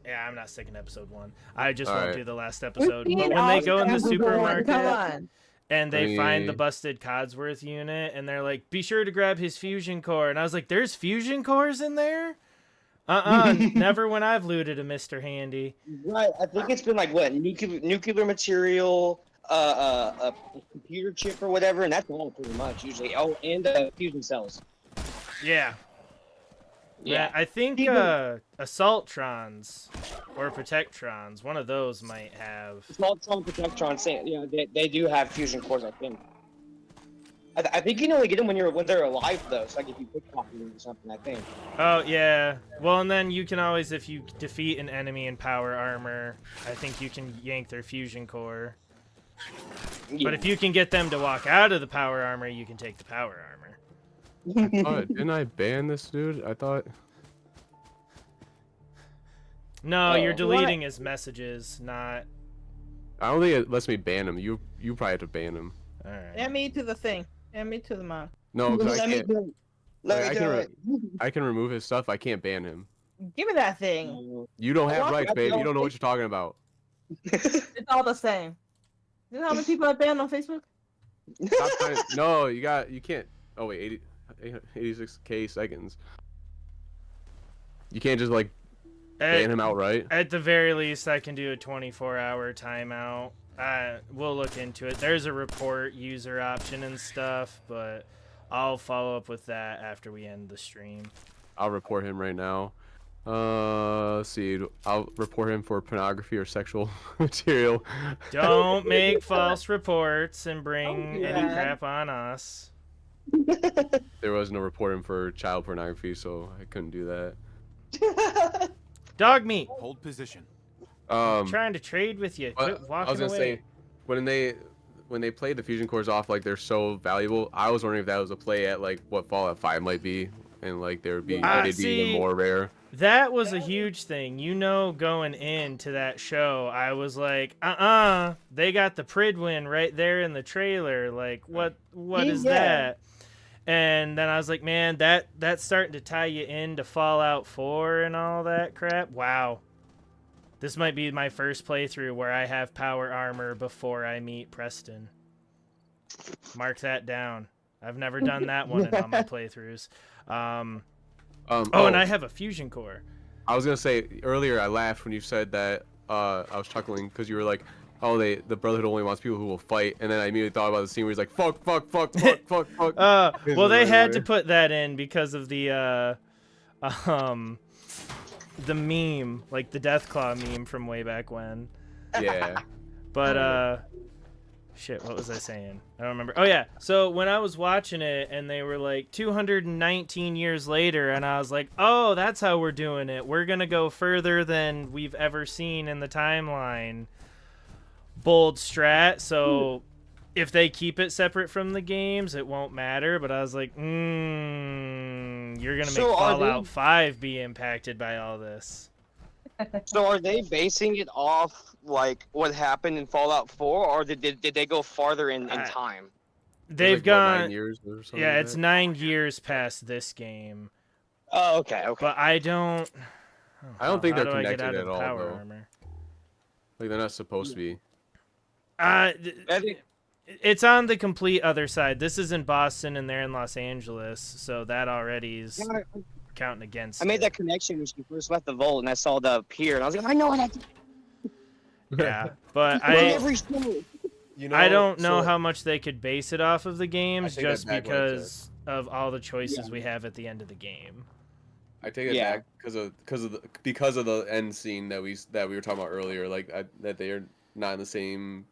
Yeah, I'm not sticking to episode 1. I just won't Alright. do the last We've episode. seen But when all they go in the episode one, supermarket Come on. and they find the me- busted Codsworth unit, and they're like, "Be sure to grab his fusion core." And I was like, "There's fusion cores in there?" Never when I've looted a Mr. Handy. Right. I think it's been like what nuclear material, a computer chip or whatever, and that's all pretty much usually. Oh, and fusion cells. Yeah. Yeah. I think Even- Assaultrons or Protectrons, one of those might have. Assaultron, Protectron, you know, they do have fusion cores. I think. I think you can only get them when they're alive though. So like if you pickpocket them or something, I think. Oh yeah. Well, and then you can always, if you defeat an enemy in power armor, I think you can yank their fusion core. Yeah. But if you can get them to walk out of the power armor, you can take the power armor. Oh, didn't I ban this dude? I thought. No, Oh. you're What? deleting his messages, not. I don't think it lets me ban him. You probably have to ban him. All right. Add me to the thing. Add me to the mod. No, 'cause I Let me can't. do it. Let I me can do re- it. I can remove his stuff. I can't ban him. Give me that thing. You don't have Well, rights, I babe. You don't don't know what you're talking about. It's all the same. You know how many people I banned on Facebook? Stop trying. No, you can't. Oh wait, 86k seconds. You can't just like ban him outright. At the very least, I can do a 24-hour timeout. We'll look into it. There's a report user option and stuff, but I'll follow up with that after we end the stream. I'll report him right now. Let's see. I'll report him for pornography or sexual material. Don't make false reports and bring Oh, any yeah. crap on us. There was no reporting for child pornography, so I couldn't do that. Dog meat. Hold position. Trying to trade with you. Quit I walking was gonna away. say, when they played the fusion cores off, like they're so valuable. I was wondering if that was a play at like what Fallout 5 might be, and like they'd be See, even more rare. That was a huge thing. Going into that show, I was like, they got the Pridwin right there in the trailer. Like, what is Yeah. that? And then I was like, man, that's starting to tie you into Fallout 4 and all that crap. Wow. This might be my first playthrough where I have power armor before I meet Preston. Mark that down. I've never done that one in all my playthroughs. And I have a fusion core. I was gonna say earlier I laughed when you said that. I was chuckling because you were like, "Oh, the Brotherhood only wants people who will fight," and then I immediately thought about the scene where he's like, "Fuck, fuck, fuck, fuck, fuck, fuck." Well, they had to put that in because of the meme, like the Deathclaw meme from way back when. Yeah. But shit, what was I saying? I don't remember. Oh yeah, so when I was watching it and they were like 219 years later, and I was like, oh, that's how we're doing it. We're gonna go further than we've ever seen in the timeline. Bold strat. So if they keep it separate from the games, it won't matter. But I was like, you're gonna make So are Fallout they- 5 be impacted by all this. So are they basing it off like what happened in Fallout 4, or did they go farther in time? They've Like, what, 9 gone. years or something Yeah, like it's that? 9 years past this game. Oh, okay. But I don't. I don't think how they're do I get connected out of at the all, power though. armor? Like they're not supposed to be. I think It's on the complete other side. This is in Boston and they're in Los Angeles, so that already is counting against. I made it. that connection when she first left the vault, and I saw the pier, and I was like, I know what I did. Yeah, but Every show. I don't know how much they could base it off of the games, take that just back what I because of all the choices we have at the end of the game. I take it Yeah. back because of the end scene that we were talking about earlier, like that they are not in the same,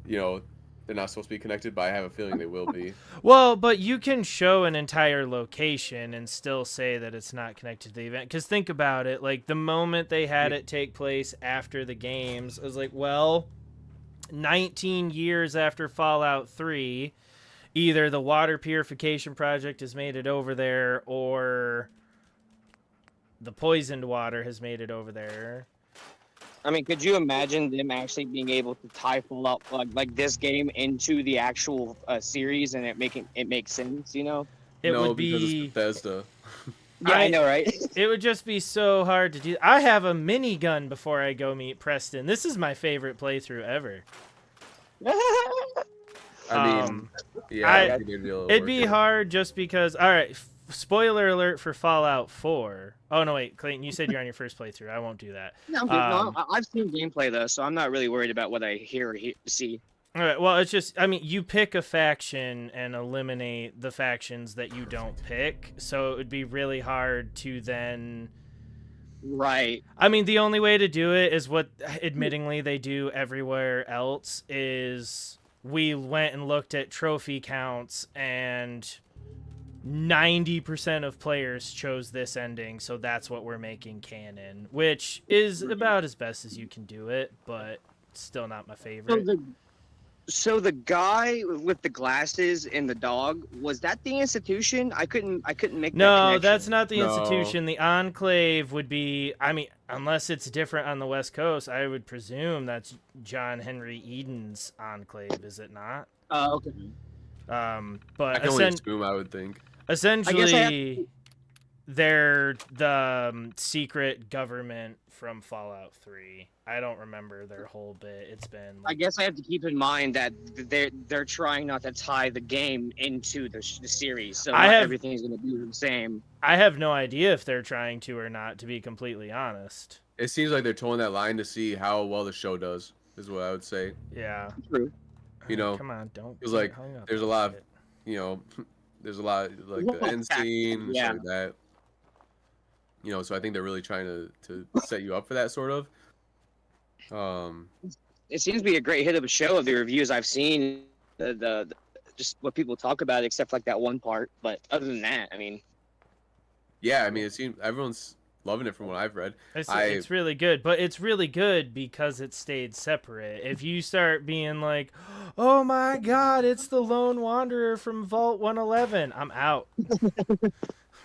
they're not supposed to be connected, but I have a feeling they will be. Well, but you can show an entire location and still say that it's not connected to the event. Because think about it, like the moment they had it take place after the games, it was like, well, 19 years after Fallout 3, either the water purification project has made it over there or the poisoned water has made it over there. I mean, could you imagine them actually being able to tie Fallout like this game into the actual series and it makes sense? You know? It no, would because be. it's Bethesda. Yeah, I know, right? It would just be so hard to do. I have a minigun before I go meet Preston. This is my favorite playthrough ever. I mean, yeah, it'd be hard just because. All right, spoiler alert for Fallout 4. Oh no, wait, Clayton, you said you're on your first playthrough. I won't do that. No, I've seen gameplay though, so I'm not really worried about what I hear or see. All right, well, it's just, I mean, you pick a faction and eliminate the factions that you don't pick, so it would be really hard to then. Right. I mean, the only way to do it is what, admittingly, they do everywhere else, is we went and looked at trophy counts, and 90% of players chose this ending, so that's what we're making canon, which is about as best as you can do it, but still not my favorite. So the guy with the glasses and the dog, was that the Institution? I couldn't make that No, connection. that's not the Institution. The Enclave would be, I mean, unless it's different on the West Coast, I would presume that's John Henry Eden's Enclave, is it not? Okay. But I can only assume, I would think. Essentially, they're the secret government from Fallout 3. I don't remember their whole bit. It's been. I guess I have to keep in mind that they're trying not to tie the game into the series, so everything is going to be the same. I have no idea if they're trying to or not, to be completely honest. It seems like they're towing that line to see how well the show does, is what I would say. Yeah. True. You know, come on, don't. It's like there's a lot of, you know, there's a lot of, like the end scene and stuff like that. You know, so I think they're really trying to set you up for that sort of. It seems to be a great hit of a show of the reviews I've seen, the just what people talk about, except like that one part. But other than that, I mean, yeah, I mean, it seems everyone's loving it from what I've read. It's really good, but it's really good because it stayed separate. If you start being like, "Oh my God, it's the Lone Wanderer from Vault 111," I'm out.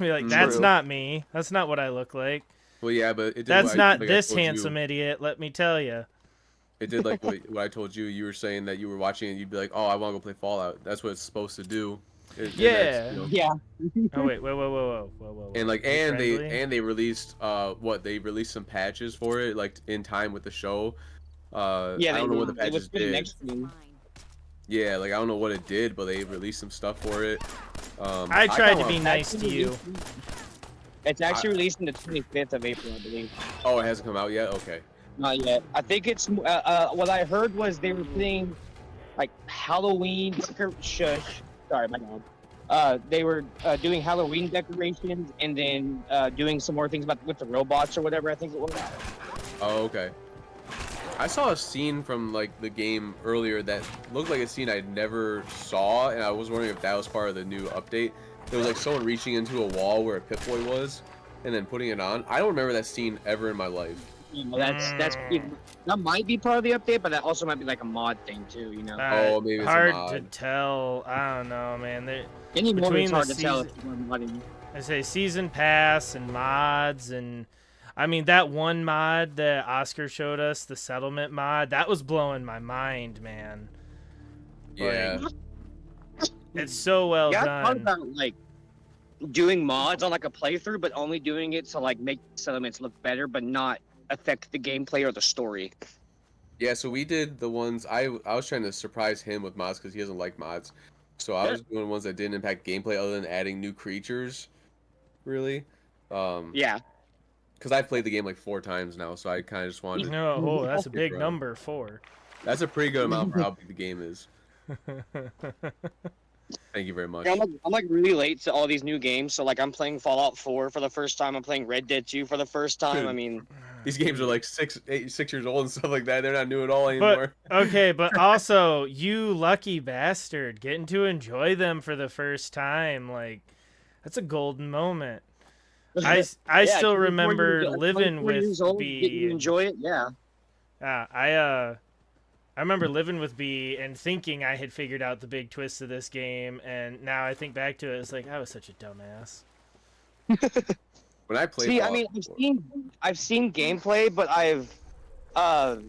Be like, that's not me. That's not what I look like. Well, yeah, but that's not this handsome idiot. Let me tell you. It did like what I told you. You were saying that you were watching and you'd be like, "Oh, I want to go play Fallout." That's what it's supposed to do. Yeah. Yeah. Oh wait, whoa. And like, and they released they released some patches for it, like in time with the show. I don't know what the patches did. Yeah, like I don't know what it did, but they released some stuff for it. I tried to be nice to you. It's actually released on the 25th of April, I believe. Oh, it hasn't come out yet? Okay. Not yet. I think it's what I heard was they were putting like Halloween sorry, my dog. They were doing Halloween decorations and then doing some more things with the robots or whatever, I think it was. Oh, okay. I saw a scene from like the game earlier that looked like a scene I never saw, and I was wondering if that was part of the new update. There was like someone reaching into a wall where a Pip-Boy was, and then putting it on. I don't remember that scene ever in my life. You know, that might be part of the update, but that also might be like a mod thing too. You know. Oh, maybe it's hard a mod. to tell. I don't know, man. It's hard to tell if you're modding. I say season pass and mods, and I mean that one mod that Oscar showed us, the settlement mod, that was blowing my mind, man. Yeah. Like, it's so well done. I thought about like doing mods on like a playthrough, but only doing it to like make settlements look better, but not affect the gameplay or the story. Yeah, so we did the ones I was trying to surprise him with mods because he doesn't like mods. So I was doing ones that didn't impact gameplay other than adding new creatures. Really. Yeah. Because I've played the game like 4 times now, so I kind of just wanted. No, that's a big number, 4. That's a pretty good amount for how big the game is. Thank you very much. Yeah, I'm like really late to all these new games. So like I'm playing Fallout 4 for the first time. I'm playing Red Dead 2 for the first time. Dude, I mean, these games are like 6 years old and stuff like that. They're not new at all anymore. But also, you lucky bastard, getting to enjoy them for the first time, like that's a golden moment. I still remember living with B. You enjoy it, yeah. I remember living with B and thinking I had figured out the big twist of this game, and now I think back to it, it's like I was such a dumbass. When I played, I mean, I've seen gameplay, but I've what's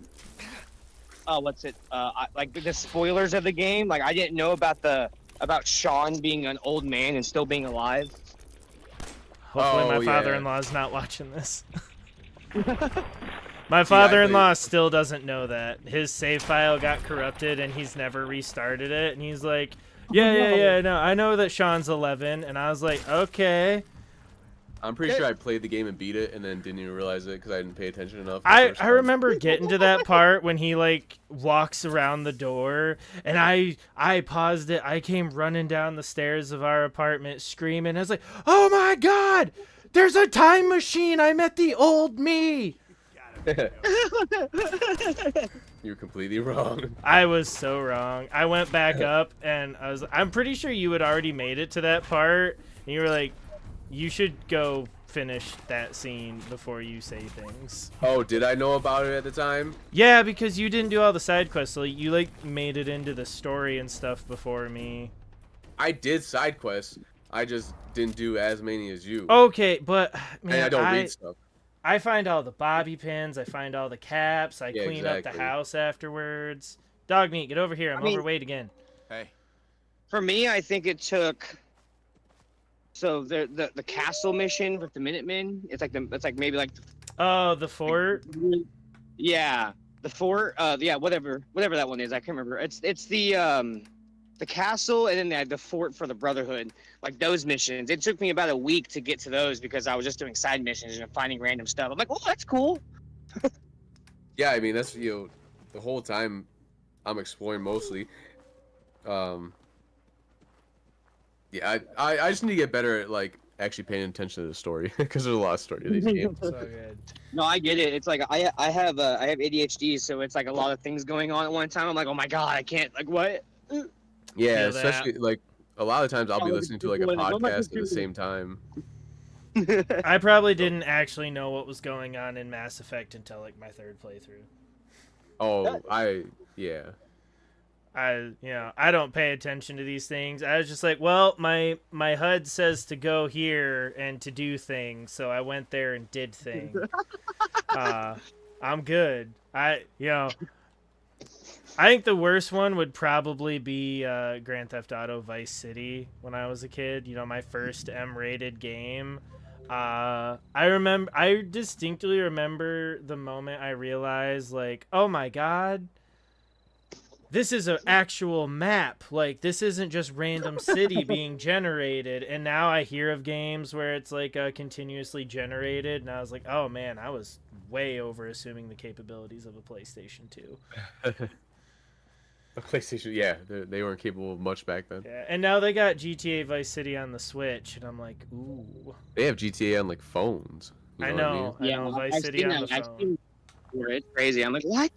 it? Like the spoilers of the game. Like I didn't know about Sean being an old man and still being alive. Hopefully, my Oh, yeah. father-in-law's not watching this. My father-in-law still doesn't know that his save file got corrupted and he's never restarted it. And he's like, "Yeah, no, I know that Sean's 11." And I was like, "Okay." I'm pretty sure I played the game and beat it, and then didn't even realize it because I didn't pay attention enough. I remember getting to that part when he like walks around the door, and I paused it. I came running down the stairs of our apartment screaming. I was like, "Oh my God, there's a time machine! I met the old me." You're completely wrong. I was so wrong. I went back up, and I'm pretty sure you had already made it to that part, and you were like, "You should go finish that scene before you say things." Oh, did I know about it at the time? Yeah, because you didn't do all the side quests. So you like made it into the story and stuff before me. I did side quests. I just didn't do as many as you. Okay, but man, and I don't read stuff. I find all the bobby pins. I find all the caps. I Yeah, clean up the exactly. house afterwards. Dog meat, get over here. I'm overweight again. Hey. For me, I think it took. So the castle mission with the Minutemen. It's like maybe like. Oh, the fort. Yeah, the fort. Yeah, whatever that one is. I can't remember. It's the castle, and then they had the fort for the Brotherhood. Like those missions, it took me about a week to get to those because I was just doing side missions and finding random stuff. I'm like, oh, that's cool. Yeah, I mean that's the whole time I'm exploring mostly. Yeah, I just need to get better at like actually paying attention to the story because there's a lot of story to these games. So good. No, I get it. It's like I have ADHD, so it's like a lot of things going on at one time. I'm like, oh my God, I can't. Like what? Yeah, Feel that. especially like a lot of times I'll be Oh, listening to like a what am I podcast at the doing? same time. I probably didn't actually know what was going on in Mass Effect until like my third playthrough. Oh, I don't pay attention to these things. I was just like, well, my HUD says to go here and to do things, so I went there and did things. I'm good. I think the worst one would probably be Grand Theft Auto Vice City when I was a kid. You know, my first M-rated game. I distinctly remember the moment I realized, like, oh my God, this is an actual map. Like, this isn't just random city being generated. And now I hear of games where it's like continuously generated, and I was like, oh man, I was way over assuming the capabilities of a PlayStation 2. A PlayStation, yeah, they weren't capable of much back then. Yeah, and now they got GTA Vice City on the Switch, and I'm like, ooh. They have GTA on like phones. You I know what know Vice City on the I've phone. seen it's crazy. I'm like, what?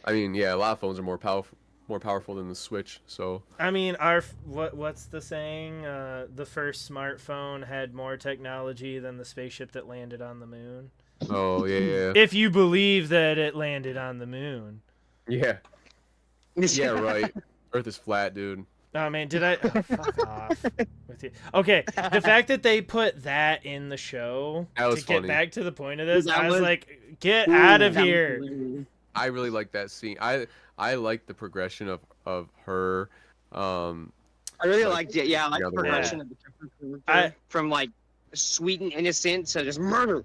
I mean, yeah, a lot of phones are more powerful than the Switch. So I mean, what's the saying? The first smartphone had more technology than the spaceship that landed on the moon. oh yeah, If you believe that it landed on the moon. yeah, yeah, right. Earth is flat, dude. Oh man, did I? Oh, fuck off with you. Okay, the fact that they put that in the show That was to get funny. back to the point of this, That I was was- like, get out of That was here. hilarious. I really like that scene. I like the progression of her. I really Like, liked it. Yeah, I like the the other progression way. of the character I- from like sweet and innocent to just murder.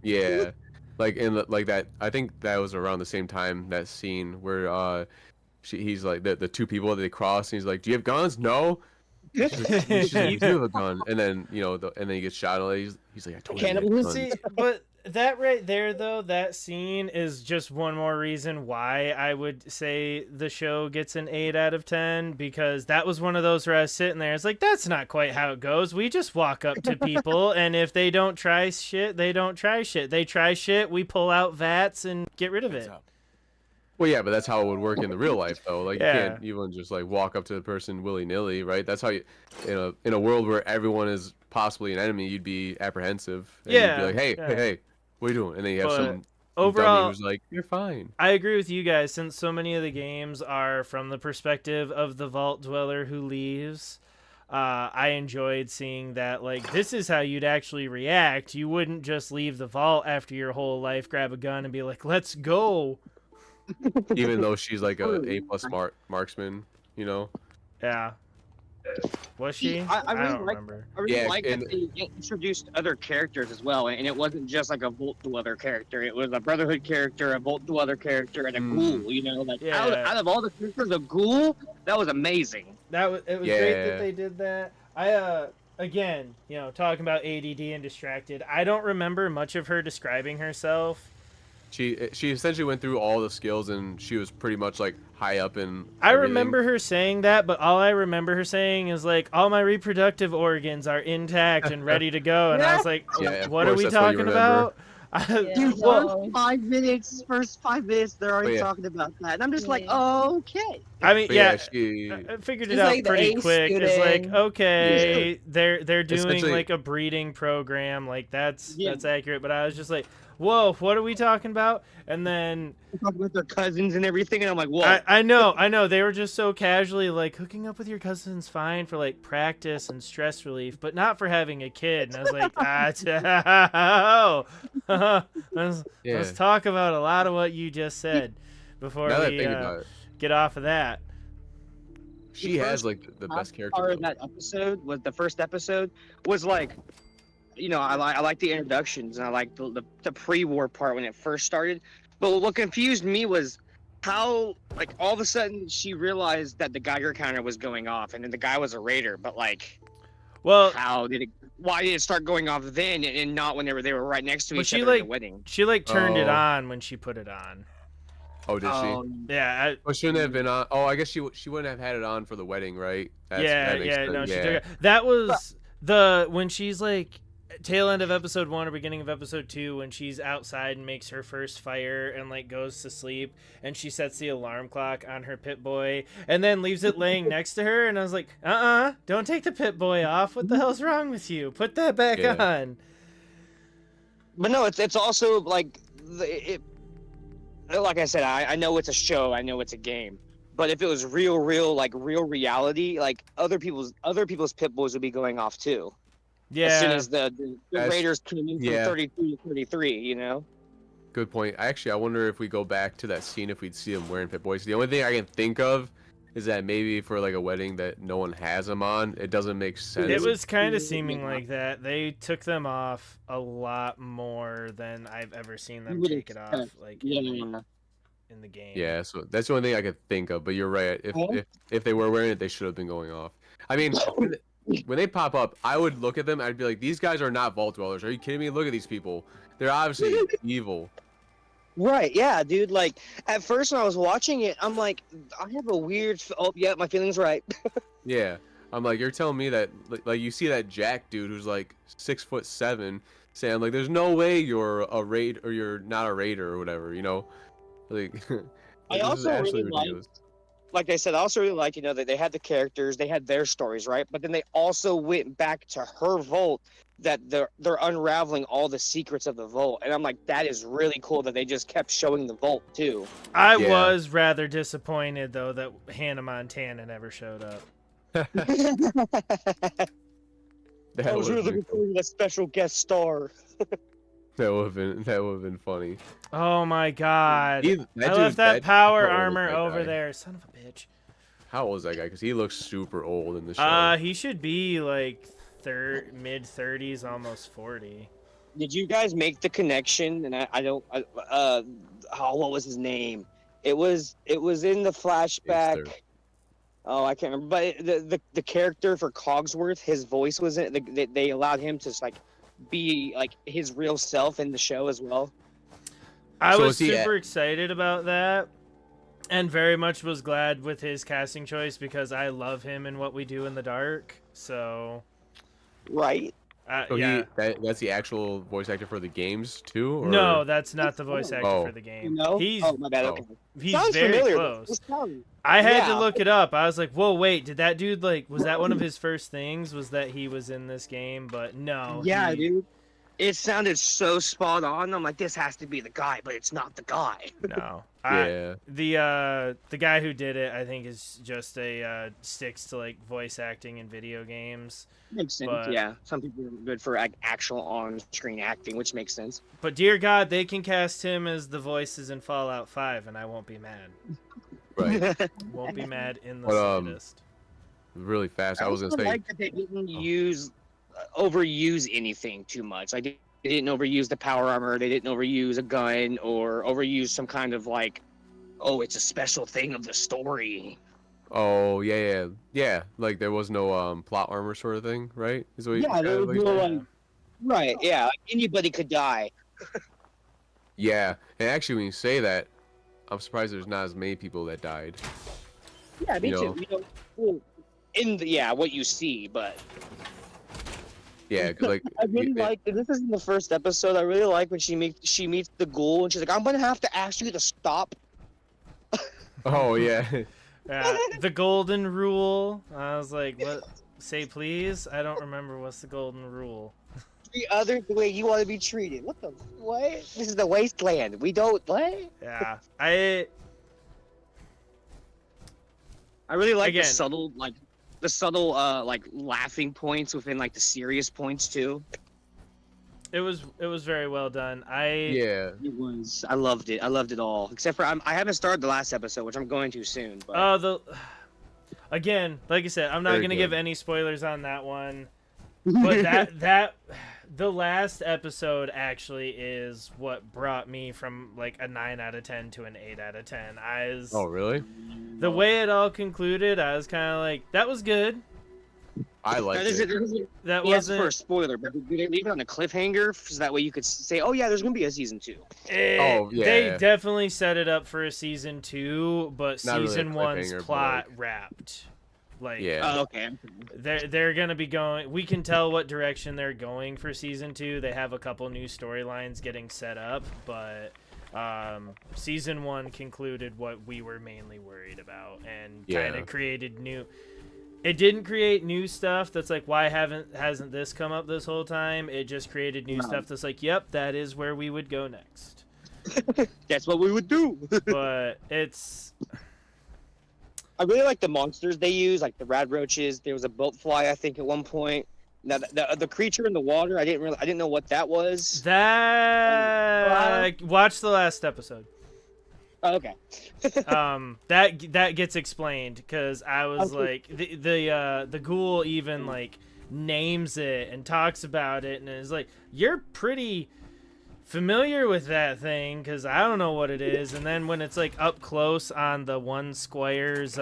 Yeah, like like that. I think that was around the same time, that scene where he's like the two people that they cross, and he's like, "Do you have guns?" No. She's like, you do have a gun, and then and then he gets shot. And he's like, "I told you." I had Cannibalism. guns." See, but that right there, though, that scene is just one more reason why I would say the show gets an 8 out of 10, because that was one of those where I was sitting there. It's like, that's not quite how it goes. We just walk up to people, and if they don't try shit, they don't try shit. They try shit, we pull out VATS and get rid of it. Well, yeah, but that's how it would work in the real life, though. Like, Yeah. you can't even just like walk up to the person willy nilly, right? That's how you, in a world where everyone is possibly an enemy, you'd be apprehensive. And Yeah, You'd be like, hey, yeah. hey, what are you doing? And then you have But some dummy overall, who's like, you're fine. I agree with you guys, since so many of the games are from the perspective of the vault dweller who leaves. I enjoyed seeing that, like, this is how you'd actually react. You wouldn't just leave the vault after your whole life, grab a gun, and be like, let's go. Even though she's like a A+ marksman, you know? Yeah. Was she? I really don't like, remember. I really Yeah, like and- that they introduced other characters as well, and it wasn't just like a Vault Dweller character. It was a Brotherhood character, a Vault Dweller character, and a Ghoul. You know, like Yeah. out of all the characters, the Ghoul that was amazing. It was great Yeah. that they did that. Again, talking about ADD and distracted, I don't remember much of her describing herself. She essentially went through all the skills, and she was pretty much like high up in. I everything. remember her saying that, but all I remember her saying is like, all my reproductive organs are intact and ready to go. And I was like, Yeah, of what are course, we that's what you talking remember. about? Yeah. Well, No. 5 minutes, first 5 minutes, they're already yeah. talking about that, and I'm just like, Yeah. okay. I mean, But yeah, she, I figured it She's out like the pretty A quick. It's like, student. okay, they're doing Essentially- like a breeding program, like that's Yeah. accurate. But I was just like, whoa, what are we talking about? And then They're talking about their cousins and everything, and I'm like, whoa. I know they were just so casually like hooking up with your cousin's fine for like practice and stress relief, but not for having a kid. And I was like, let's talk about a lot of what you just said before now that I we think about it, get off of that. she has like the best character. Part of though. that episode was the first episode was like, I like the introductions, and I like the pre-war part when it first started. But what confused me was how, like, all of a sudden she realized that the Geiger counter was going off, and then the guy was a raider. But like, Well, why did it start going off then and not when they were right next to Well, each she, other like, at the wedding? she like turned it Oh. on when she put it on. Oh, did she? Yeah, Oh, shouldn't have been on. Oh, I guess she wouldn't have had it on for the wedding, right? That makes sense. no, she yeah. took it. That was when she's like tail end of episode 1 or beginning of episode 2 when she's outside and makes her first fire and like goes to sleep and she sets the alarm clock on her Pip-Boy and then leaves it laying next to her, and I was like, don't take the Pip-Boy off. What the hell's wrong with you? Put that back Yeah. on. But no, it's also like like I said, I know it's a show, I know it's a game. But if it was real reality, like other people's Pip-Boys would be going off too. As soon Yeah. as the As- Raiders came in from yeah. 32 to 33, you know? Good point. I wonder if we go back to that scene if we'd see them wearing Pip-Boys. The only thing I can think of is that maybe for like a wedding that no one has them on, it doesn't make sense. It was kind of seeming like that. They took them off a lot more than I've ever seen them You would take it off, expect. like Yeah. in the game. Yeah, so that's the only thing I could think of. But you're right. Yeah. If they were wearing it, they should have been going off. I mean, when they pop up, I would look at them. I'd be like, these guys are not vault dwellers. Are you kidding me? Look at these people. They're obviously evil. Right, yeah, dude. Like, at first when I was watching it, I'm like, I have a weird. Oh, yeah, my feeling's right. Yeah, I'm like, you're telling me that like you see that Jack dude who's like 6'7", saying like, there's no way you're a raid or you're not a raider or whatever, you know? Like, I this is also absolutely really like, ridiculous. like I said, I also really like, that they had the characters, they had their stories, right? But then they also went back to her vault, that they're unraveling all the secrets of the vault, and I'm like, that is really cool that they just kept showing the vault too. I Yeah. was rather disappointed though that Hannah Montana never showed up. That I was would've really been looking forward to that special guest star. That would have been funny. Oh my god. He- that I left dude- that power how old is armor that over guy? there. Son of a bitch. How old is that guy? Because he looks super old in the show. He should be like mid 30s, almost 40. Did you guys make the connection? And what was his name? It was in the flashback. there. Oh, I can't remember. But the character for Cogsworth, his voice was in it. They allowed him to like be like his real self in the show as well. I So was is he super excited about that, and very much was glad with his casting choice because I love him in What We Do in the Dark. So, Right. So yeah. that's the actual voice actor for the games too? Or? No, that's not the voice actor Oh. for the game. No. He's Oh, my bad. oh. Okay. he's Sounds very familiar. close. It sounds- I had to Yeah. look it up. I was like, "Whoa, wait! Did that dude like? Was that one of his first things? Was that he was in this game?" But no. Yeah, he- dude. it sounded so spot on. I'm like, this has to be the guy, but it's not the guy. No. Yeah. The guy who did it, I think, is just sticks to like voice acting in video games. Makes sense. But- Yeah, some people are good for like actual on-screen acting, which makes sense. But dear God, they can cast him as the voices in Fallout 5, and I won't be mad. Right. Won't be mad in the But, slightest. Really fast. I was gonna also say. like that they didn't overuse anything too much. Like they didn't overuse the power armor. They didn't overuse a gun or overuse some kind of like, oh, it's a special thing of the story. Oh yeah. Like there was no plot armor sort of thing, right? Is what you Yeah, there was like no that? like, right. Yeah, like, anybody could die. Yeah, and actually, when you say that, I'm surprised there's not as many people that died. Yeah, me You too. know. You know, well, in the what you see, but Yeah, 'cause, like. I really you- like. This is in the first episode. I really like when she meets the ghoul and she's like, "I'm gonna have to ask you to stop." Oh yeah. Yeah, the golden rule. I was like, what? Say please? I don't remember what's the golden rule. Treat others the way you want to be treated. What the what? This is the wasteland. We don't what? Yeah, I really like Again. the subtle like laughing points within like the serious points too. it was very well done. Yeah. It was. I loved it. I loved it all. Except for I haven't started the last episode, which I'm going to soon. But Again, like I said, I'm not Very gonna good. give any spoilers on that one. But that the last episode actually is what brought me from like a 9 out of 10 to an 8 out of 10. Oh really? The way it all concluded, I was kind of like, that was good. I like it. That yes, for a wasn't. spoiler, but did they leave it on a cliffhanger so that way you could say, "Oh yeah, there's gonna be a season 2." Oh, yeah, They yeah. definitely set it up for a season 2, but Not really a season 1's cliffhanger, but, plot wrapped. Like, Yeah. Oh, okay. they're gonna be going. We can tell what direction they're going for season 2. They have a couple new storylines getting set up, but season 1 concluded what we were mainly worried about and kind Yeah. of created new. It didn't create new stuff that's like, why hasn't this come up this whole time? It just created new stuff that's like, yep, that is where we would go next. That's what we would do. But it's I really like the monsters they use, like the rad roaches. There was a boat fly, I think, at one point. Now the creature in the water, I didn't know what that was. that. Watch the last episode. Oh, okay. That gets explained because I was Okay. like the ghoul even like names it and talks about it and is like, you're pretty familiar with that thing because I don't know what it is. And then when it's like up close on the one squire's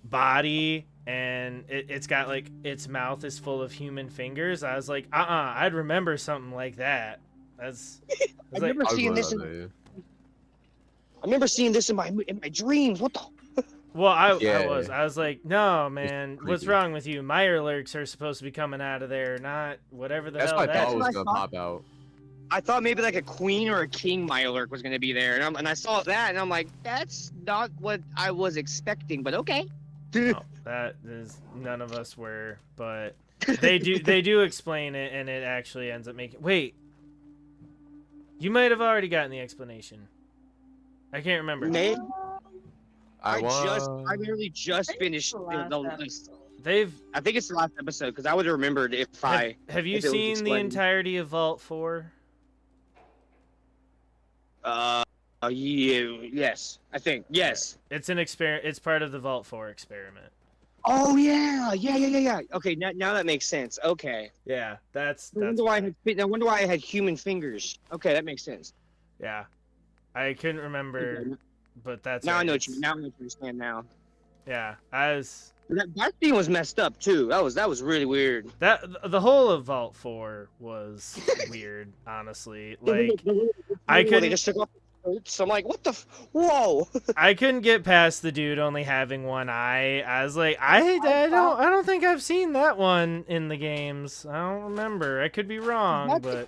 body and it's got like its mouth is full of human fingers, I was like, I'd remember something like that. That's I like, remember seeing this. I remember seeing this in my dreams. What the? well, I Yeah. was like, no, man, what's creepy. wrong with you? Mirelurks are supposed to be coming out of there, not whatever the That's hell what I that thought is. was I gonna thought. pop out. I thought maybe like a queen or a king Mirelurk was gonna be there, and I saw that, and I'm like, that's not what I was expecting, but okay. No, that is none of us were, but they do explain it, and it actually ends up making. Wait, you might have already gotten the explanation. I can't remember. Maybe. I want. literally just finished the the last list. They've I think it's the last episode because I would have remembered if have you if it was seen the explained. entirety of Vault 4? Yes, I think yes. It's an experiment. It's part of the Vault 4 experiment. Oh yeah. Okay, now that makes sense. Okay. Yeah, that's No wonder why I had human fingers. Okay, that makes sense. yeah. I couldn't remember, Okay, but that's now I right. know what you understand now. Yeah, I was That scene was messed up too. That was really weird. the whole of Vault 4 was weird, honestly. Like I They couldn't just took off the coats. I'm like, what the? Whoa! I couldn't get past the dude only having one eye. I was like, I don't think I've seen that one in the games. I don't remember. I could be wrong, but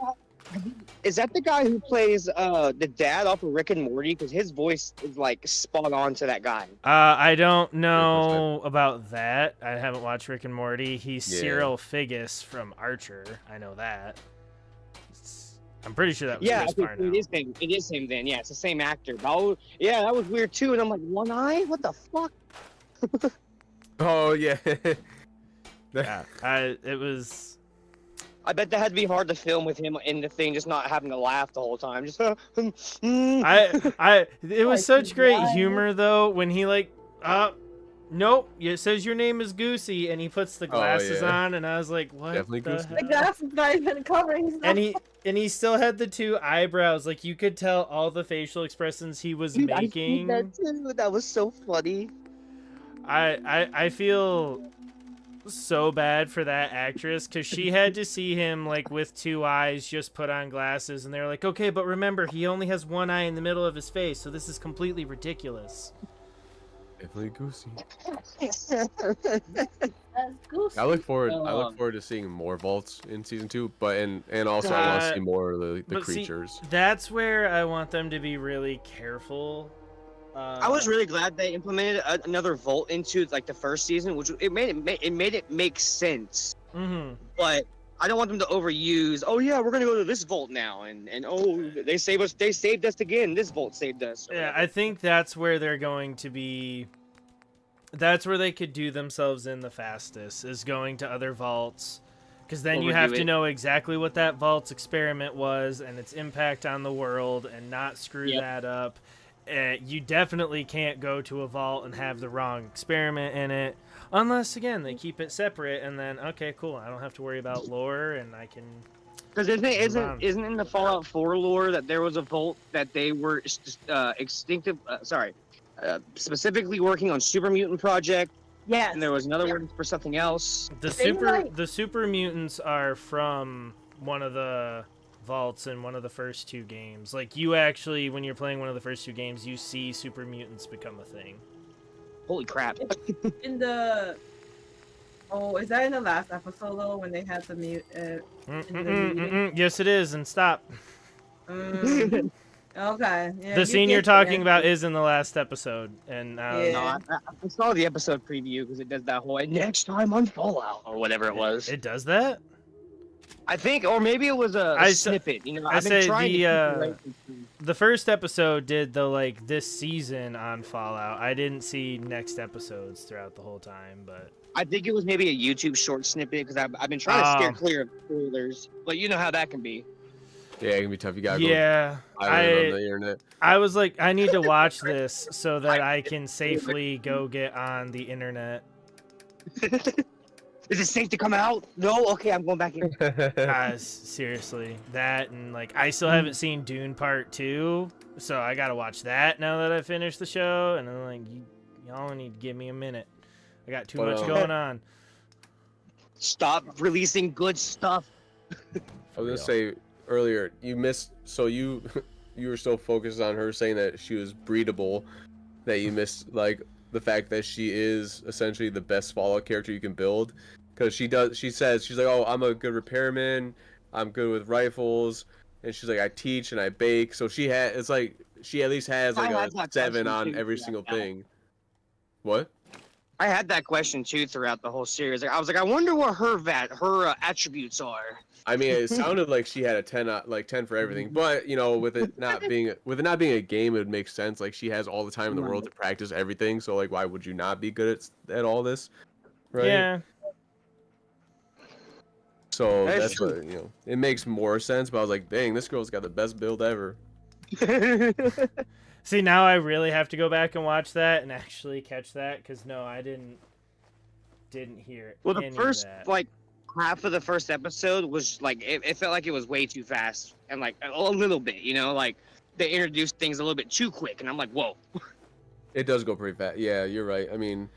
Is that the guy who plays the dad off of Rick and Morty? Because his voice is like spot on to that guy. I don't know about that. I haven't watched Rick and Morty. He's Yeah. Cyril Figgis from Archer. I know that. I'm pretty sure that was Yeah, Chris Parnell. it is him then. Yeah, it's the same actor. But yeah, that was weird too. And I'm like, one eye? What the fuck? Oh yeah. Yeah, it was. I bet that had to be hard to film with him in the thing, just not having to laugh the whole time. Just It was such great humor though when he like, nope, it says your name is Goosey, and he puts the glasses on, and I was like, what? Definitely the Goosey. hell? The glasses not even covering stuff. And he still had the 2 eyebrows. Like you could tell all the facial expressions he was making. I see that too. That was so funny. I feel so bad for that actress because she had to see him like with 2 eyes, just put on glasses, and they're like, okay, but remember he only has 1 eye in the middle of his face, so this is completely ridiculous. Definitely Goosey. That's Goosey. I look forward to seeing more vaults in season 2, but and also I want to see more of the creatures. See, that's where I want them to be really careful. I was really glad they implemented another vault into like the first season, which it made it make sense. Mm-hmm. But I don't want them to overuse. Oh yeah, we're gonna go to this vault now, and oh they saved us again. This vault saved us. Yeah, I think that's where they're going to be. That's where they could do themselves in the fastest, is going to other vaults, because then you have to know exactly what that vault's experiment was and its impact on the world, and not screw that up. You definitely can't go to a vault and have the wrong experiment in it, unless again they keep it separate, and then okay, cool, I don't have to worry about lore, and I can. Because isn't in the Fallout 4 lore that there was a vault that they were specifically working on Super Mutant Project. Yes. And there was another one for something else. The super mutants are from one of the vaults in one of the first 2 games. Like you actually, when you're playing one of the first 2 games, you see super mutants become a thing. Holy crap! In the is that in the last episode though when they had the mute? Yes, it is. And stop. Okay. Yeah, the scene you're talking about is in the last episode, and no, I saw the episode preview because it does that whole next time on Fallout or whatever it was. It does that. I think, or maybe it was a snippet. You know, I've been trying to the first episode did the this season on Fallout. I didn't see next episodes throughout the whole time, but I think it was maybe a YouTube short snippet because I've been trying to steer clear of spoilers, but you know how that can be. Yeah, it can be tough. You gotta go on the internet. I was like, I need to watch this so that I can safely go get on the internet. Is it safe to come out? No? Okay, I'm going back in. Seriously. That, and I still haven't seen Dune Part 2, so I gotta watch that now that I finished the show, and I'm y'all need to give me a minute. I got too much going on. Stop releasing good stuff. I was gonna say earlier, you missed, so you were so focused on her saying that she was breedable that you missed the fact that she is essentially the best Fallout character you can build, because she says she's like, oh, I'm a good repairman, I'm good with rifles, and she's like, I teach and I bake, so she at least has a 7 on every single thing. What? I had that question too throughout the whole series. I was like, I wonder what her attributes are. I mean, it sounded like she had a 10 for everything, but with it not being a game, it would make sense. She has all the time in the world to practice everything, so why would you not be good at all this, right? Yeah. So that's what, it makes more sense. But I was like, dang, this girl's got the best build ever. See, now I really have to go back and watch that and actually catch that, because no, I didn't hear it. Well, the first half of the first episode was it felt like it was way too fast and a little bit, they introduced things a little bit too quick, and I'm like, whoa. It does go pretty fast. Yeah, you're right. I mean,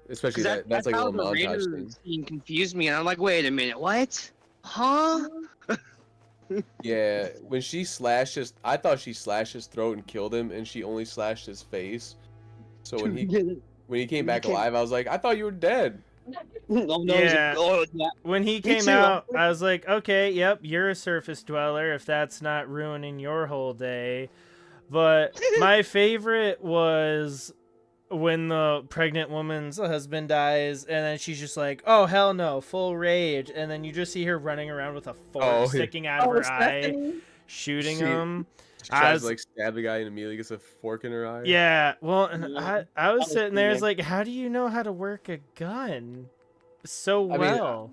especially that's like a little montage thing. Confused me, and I'm like, wait a minute, what? Huh? Yeah, when she slashed I thought she slashed his throat and killed him, and she only slashed his face. So when he came back alive, I was like, I thought you were dead. Yeah. When he came out, I was like, okay, yep, you're a surface dweller, if that's not ruining your whole day. But my favorite was when the pregnant woman's husband dies, and then she's just like, "Oh hell no, full rage," and then you just see her running around with a fork sticking out of her eye, shooting him. She tries to like stab the guy and immediately gets a fork in her eye. Yeah, well, and I was sitting there, it's like, how do you know how to work a gun so well?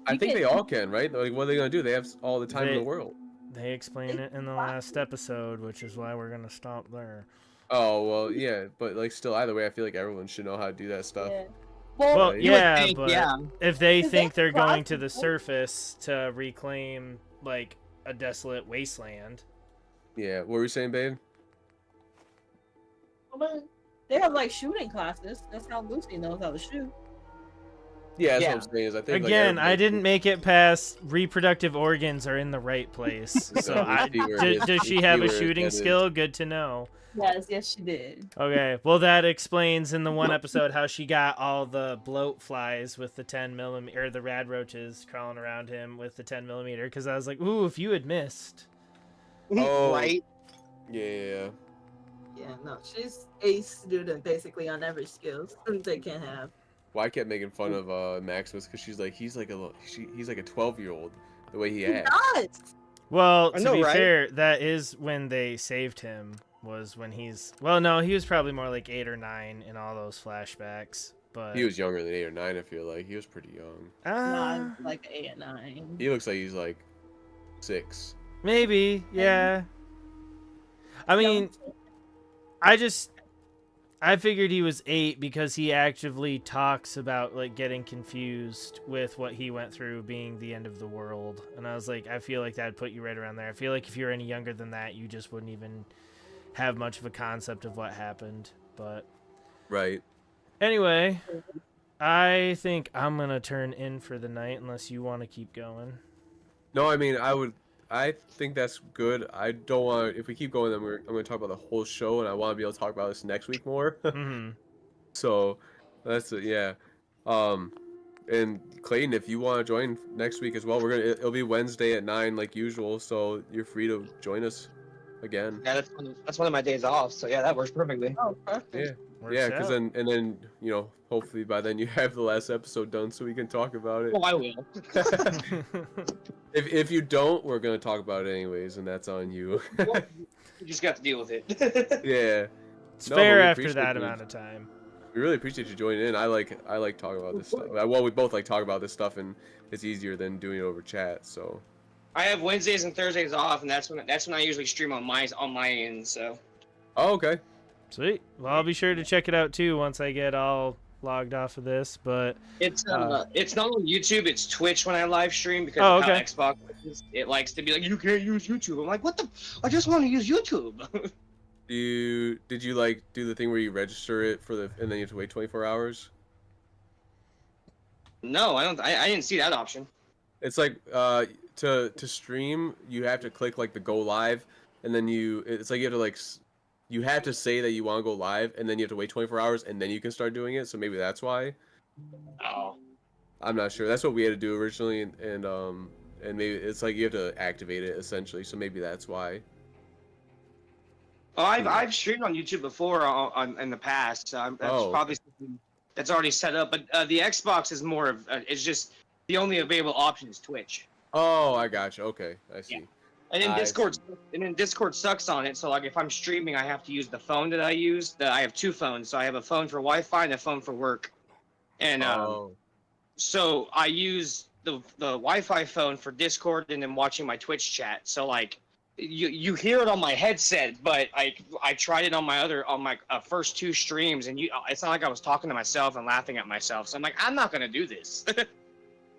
I think they all can, right? Like, what are they gonna do? They have all the time in the world. They explain it in the last episode, which is why we're gonna stop there. Oh well, yeah, but like still, either way, I feel like everyone should know how to do that stuff. Yeah. Well, yeah, think, but yeah. if they think they're going to the surface to reclaim like a desolate wasteland. Yeah, what were you saying, babe? They have like shooting classes. That's how Lucy knows how to shoot. Yeah, that's what I'm saying. Is I think again, like, I didn't make it past reproductive organs are in the right place. So does she have a shooting skill? Good to know. Yes, she did. Okay, well that explains in the one episode how she got all the bloat flies with the 10mm, or the rad roaches crawling around him with the 10mm. Because I was like, ooh, if you had missed. Oh, right? Yeah. Yeah, no, she's a student basically on every skill they can have. Well, I kept making fun of Maximus because he's like he's like a 12-year-old the way he acts. Well, to be fair, that is when they saved him. Was when he was probably more like 8 or 9 in all those flashbacks. But he was younger than 8 or 9. I feel like he was pretty young. Not like 8 or 9. He looks like he's like 6. Maybe, yeah. I mean, I figured he was 8 because he actively talks about like getting confused with what he went through being the end of the world. And I was like, I feel like that'd put you right around there. I feel like if you're any younger than that, you just wouldn't even have much of a concept of what happened. But right. Anyway, I think I'm going to turn in for the night unless you want to keep going. No, I mean, I think that's good. I don't want. If we keep going, then I'm going to talk about the whole show, and I want to be able to talk about this next week more. Mm-hmm. So that's it. Yeah. And Clayton, if you want to join next week as well, it'll be Wednesday at 9 like usual. So you're free to join us again. Yeah, that's one of my days off. So yeah, that works perfectly. Oh, perfect. Yeah. Yeah, because then hopefully by then you have the last episode done so we can talk about it. Oh, I will. If you don't, we're gonna talk about it anyways, and that's on you. You just got to deal with it. Yeah. It's fair after that amount of time. We really appreciate you joining in. I like talking about this stuff. Well, we both like talking about this stuff, and it's easier than doing it over chat. So. I have Wednesdays and Thursdays off, and that's when I usually stream on my end. So. Oh, okay. Sweet. Well, I'll be sure to check it out too once I get all logged off of this. But it's not on YouTube. It's Twitch when I live stream because of how Xbox it likes to be like, you can't use YouTube. I'm like, what the? I just want to use YouTube. Did you like do the thing where you register it and then you have to wait 24 hours? No, I don't. I didn't see that option. It's like to stream you have to click like the go live, and then it's like you have to say that you want to go live, and then you have to wait 24 hours, and then you can start doing it. So maybe that's why. Oh. I'm not sure. That's what we had to do originally, and maybe it's like you have to activate it essentially. So maybe that's why. Oh, I've streamed on YouTube before in the past. So that's probably something that's already set up. But the Xbox is more of it's just the only available option is Twitch. Oh, I gotcha. Okay, I see. Yeah. And then Discord sucks on it. So like if I'm streaming, I have to use the phone that I use. I have 2 phones. So I have a phone for Wi-Fi and a phone for work. And so I use the Wi-Fi phone for Discord and then watching my Twitch chat. So like you hear it on my headset, but I tried it on my first 2 streams, and it's not like I was talking to myself and laughing at myself. So I'm like, I'm not gonna do this.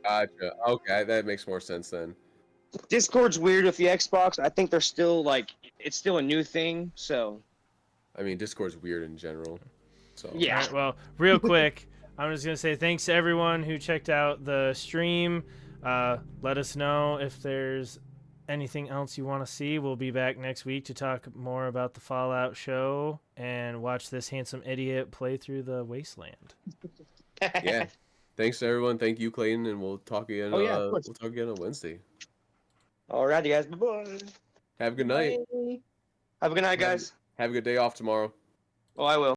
Gotcha. Okay, that makes more sense then. Discord's weird with the Xbox. I think they're still it's still a new thing. So, I mean, Discord's weird in general. So yeah. Right, well, real quick, I'm just gonna say thanks to everyone who checked out the stream. Let us know if there's anything else you want to see. We'll be back next week to talk more about the Fallout show and watch this handsome idiot play through the wasteland. Yeah. Thanks to everyone. Thank you, Clayton, and we'll talk again. We'll talk again on Wednesday. Alrighty, guys. Bye-bye. Have a good night. Have a good night, guys. Have a good day off tomorrow. Oh, I will.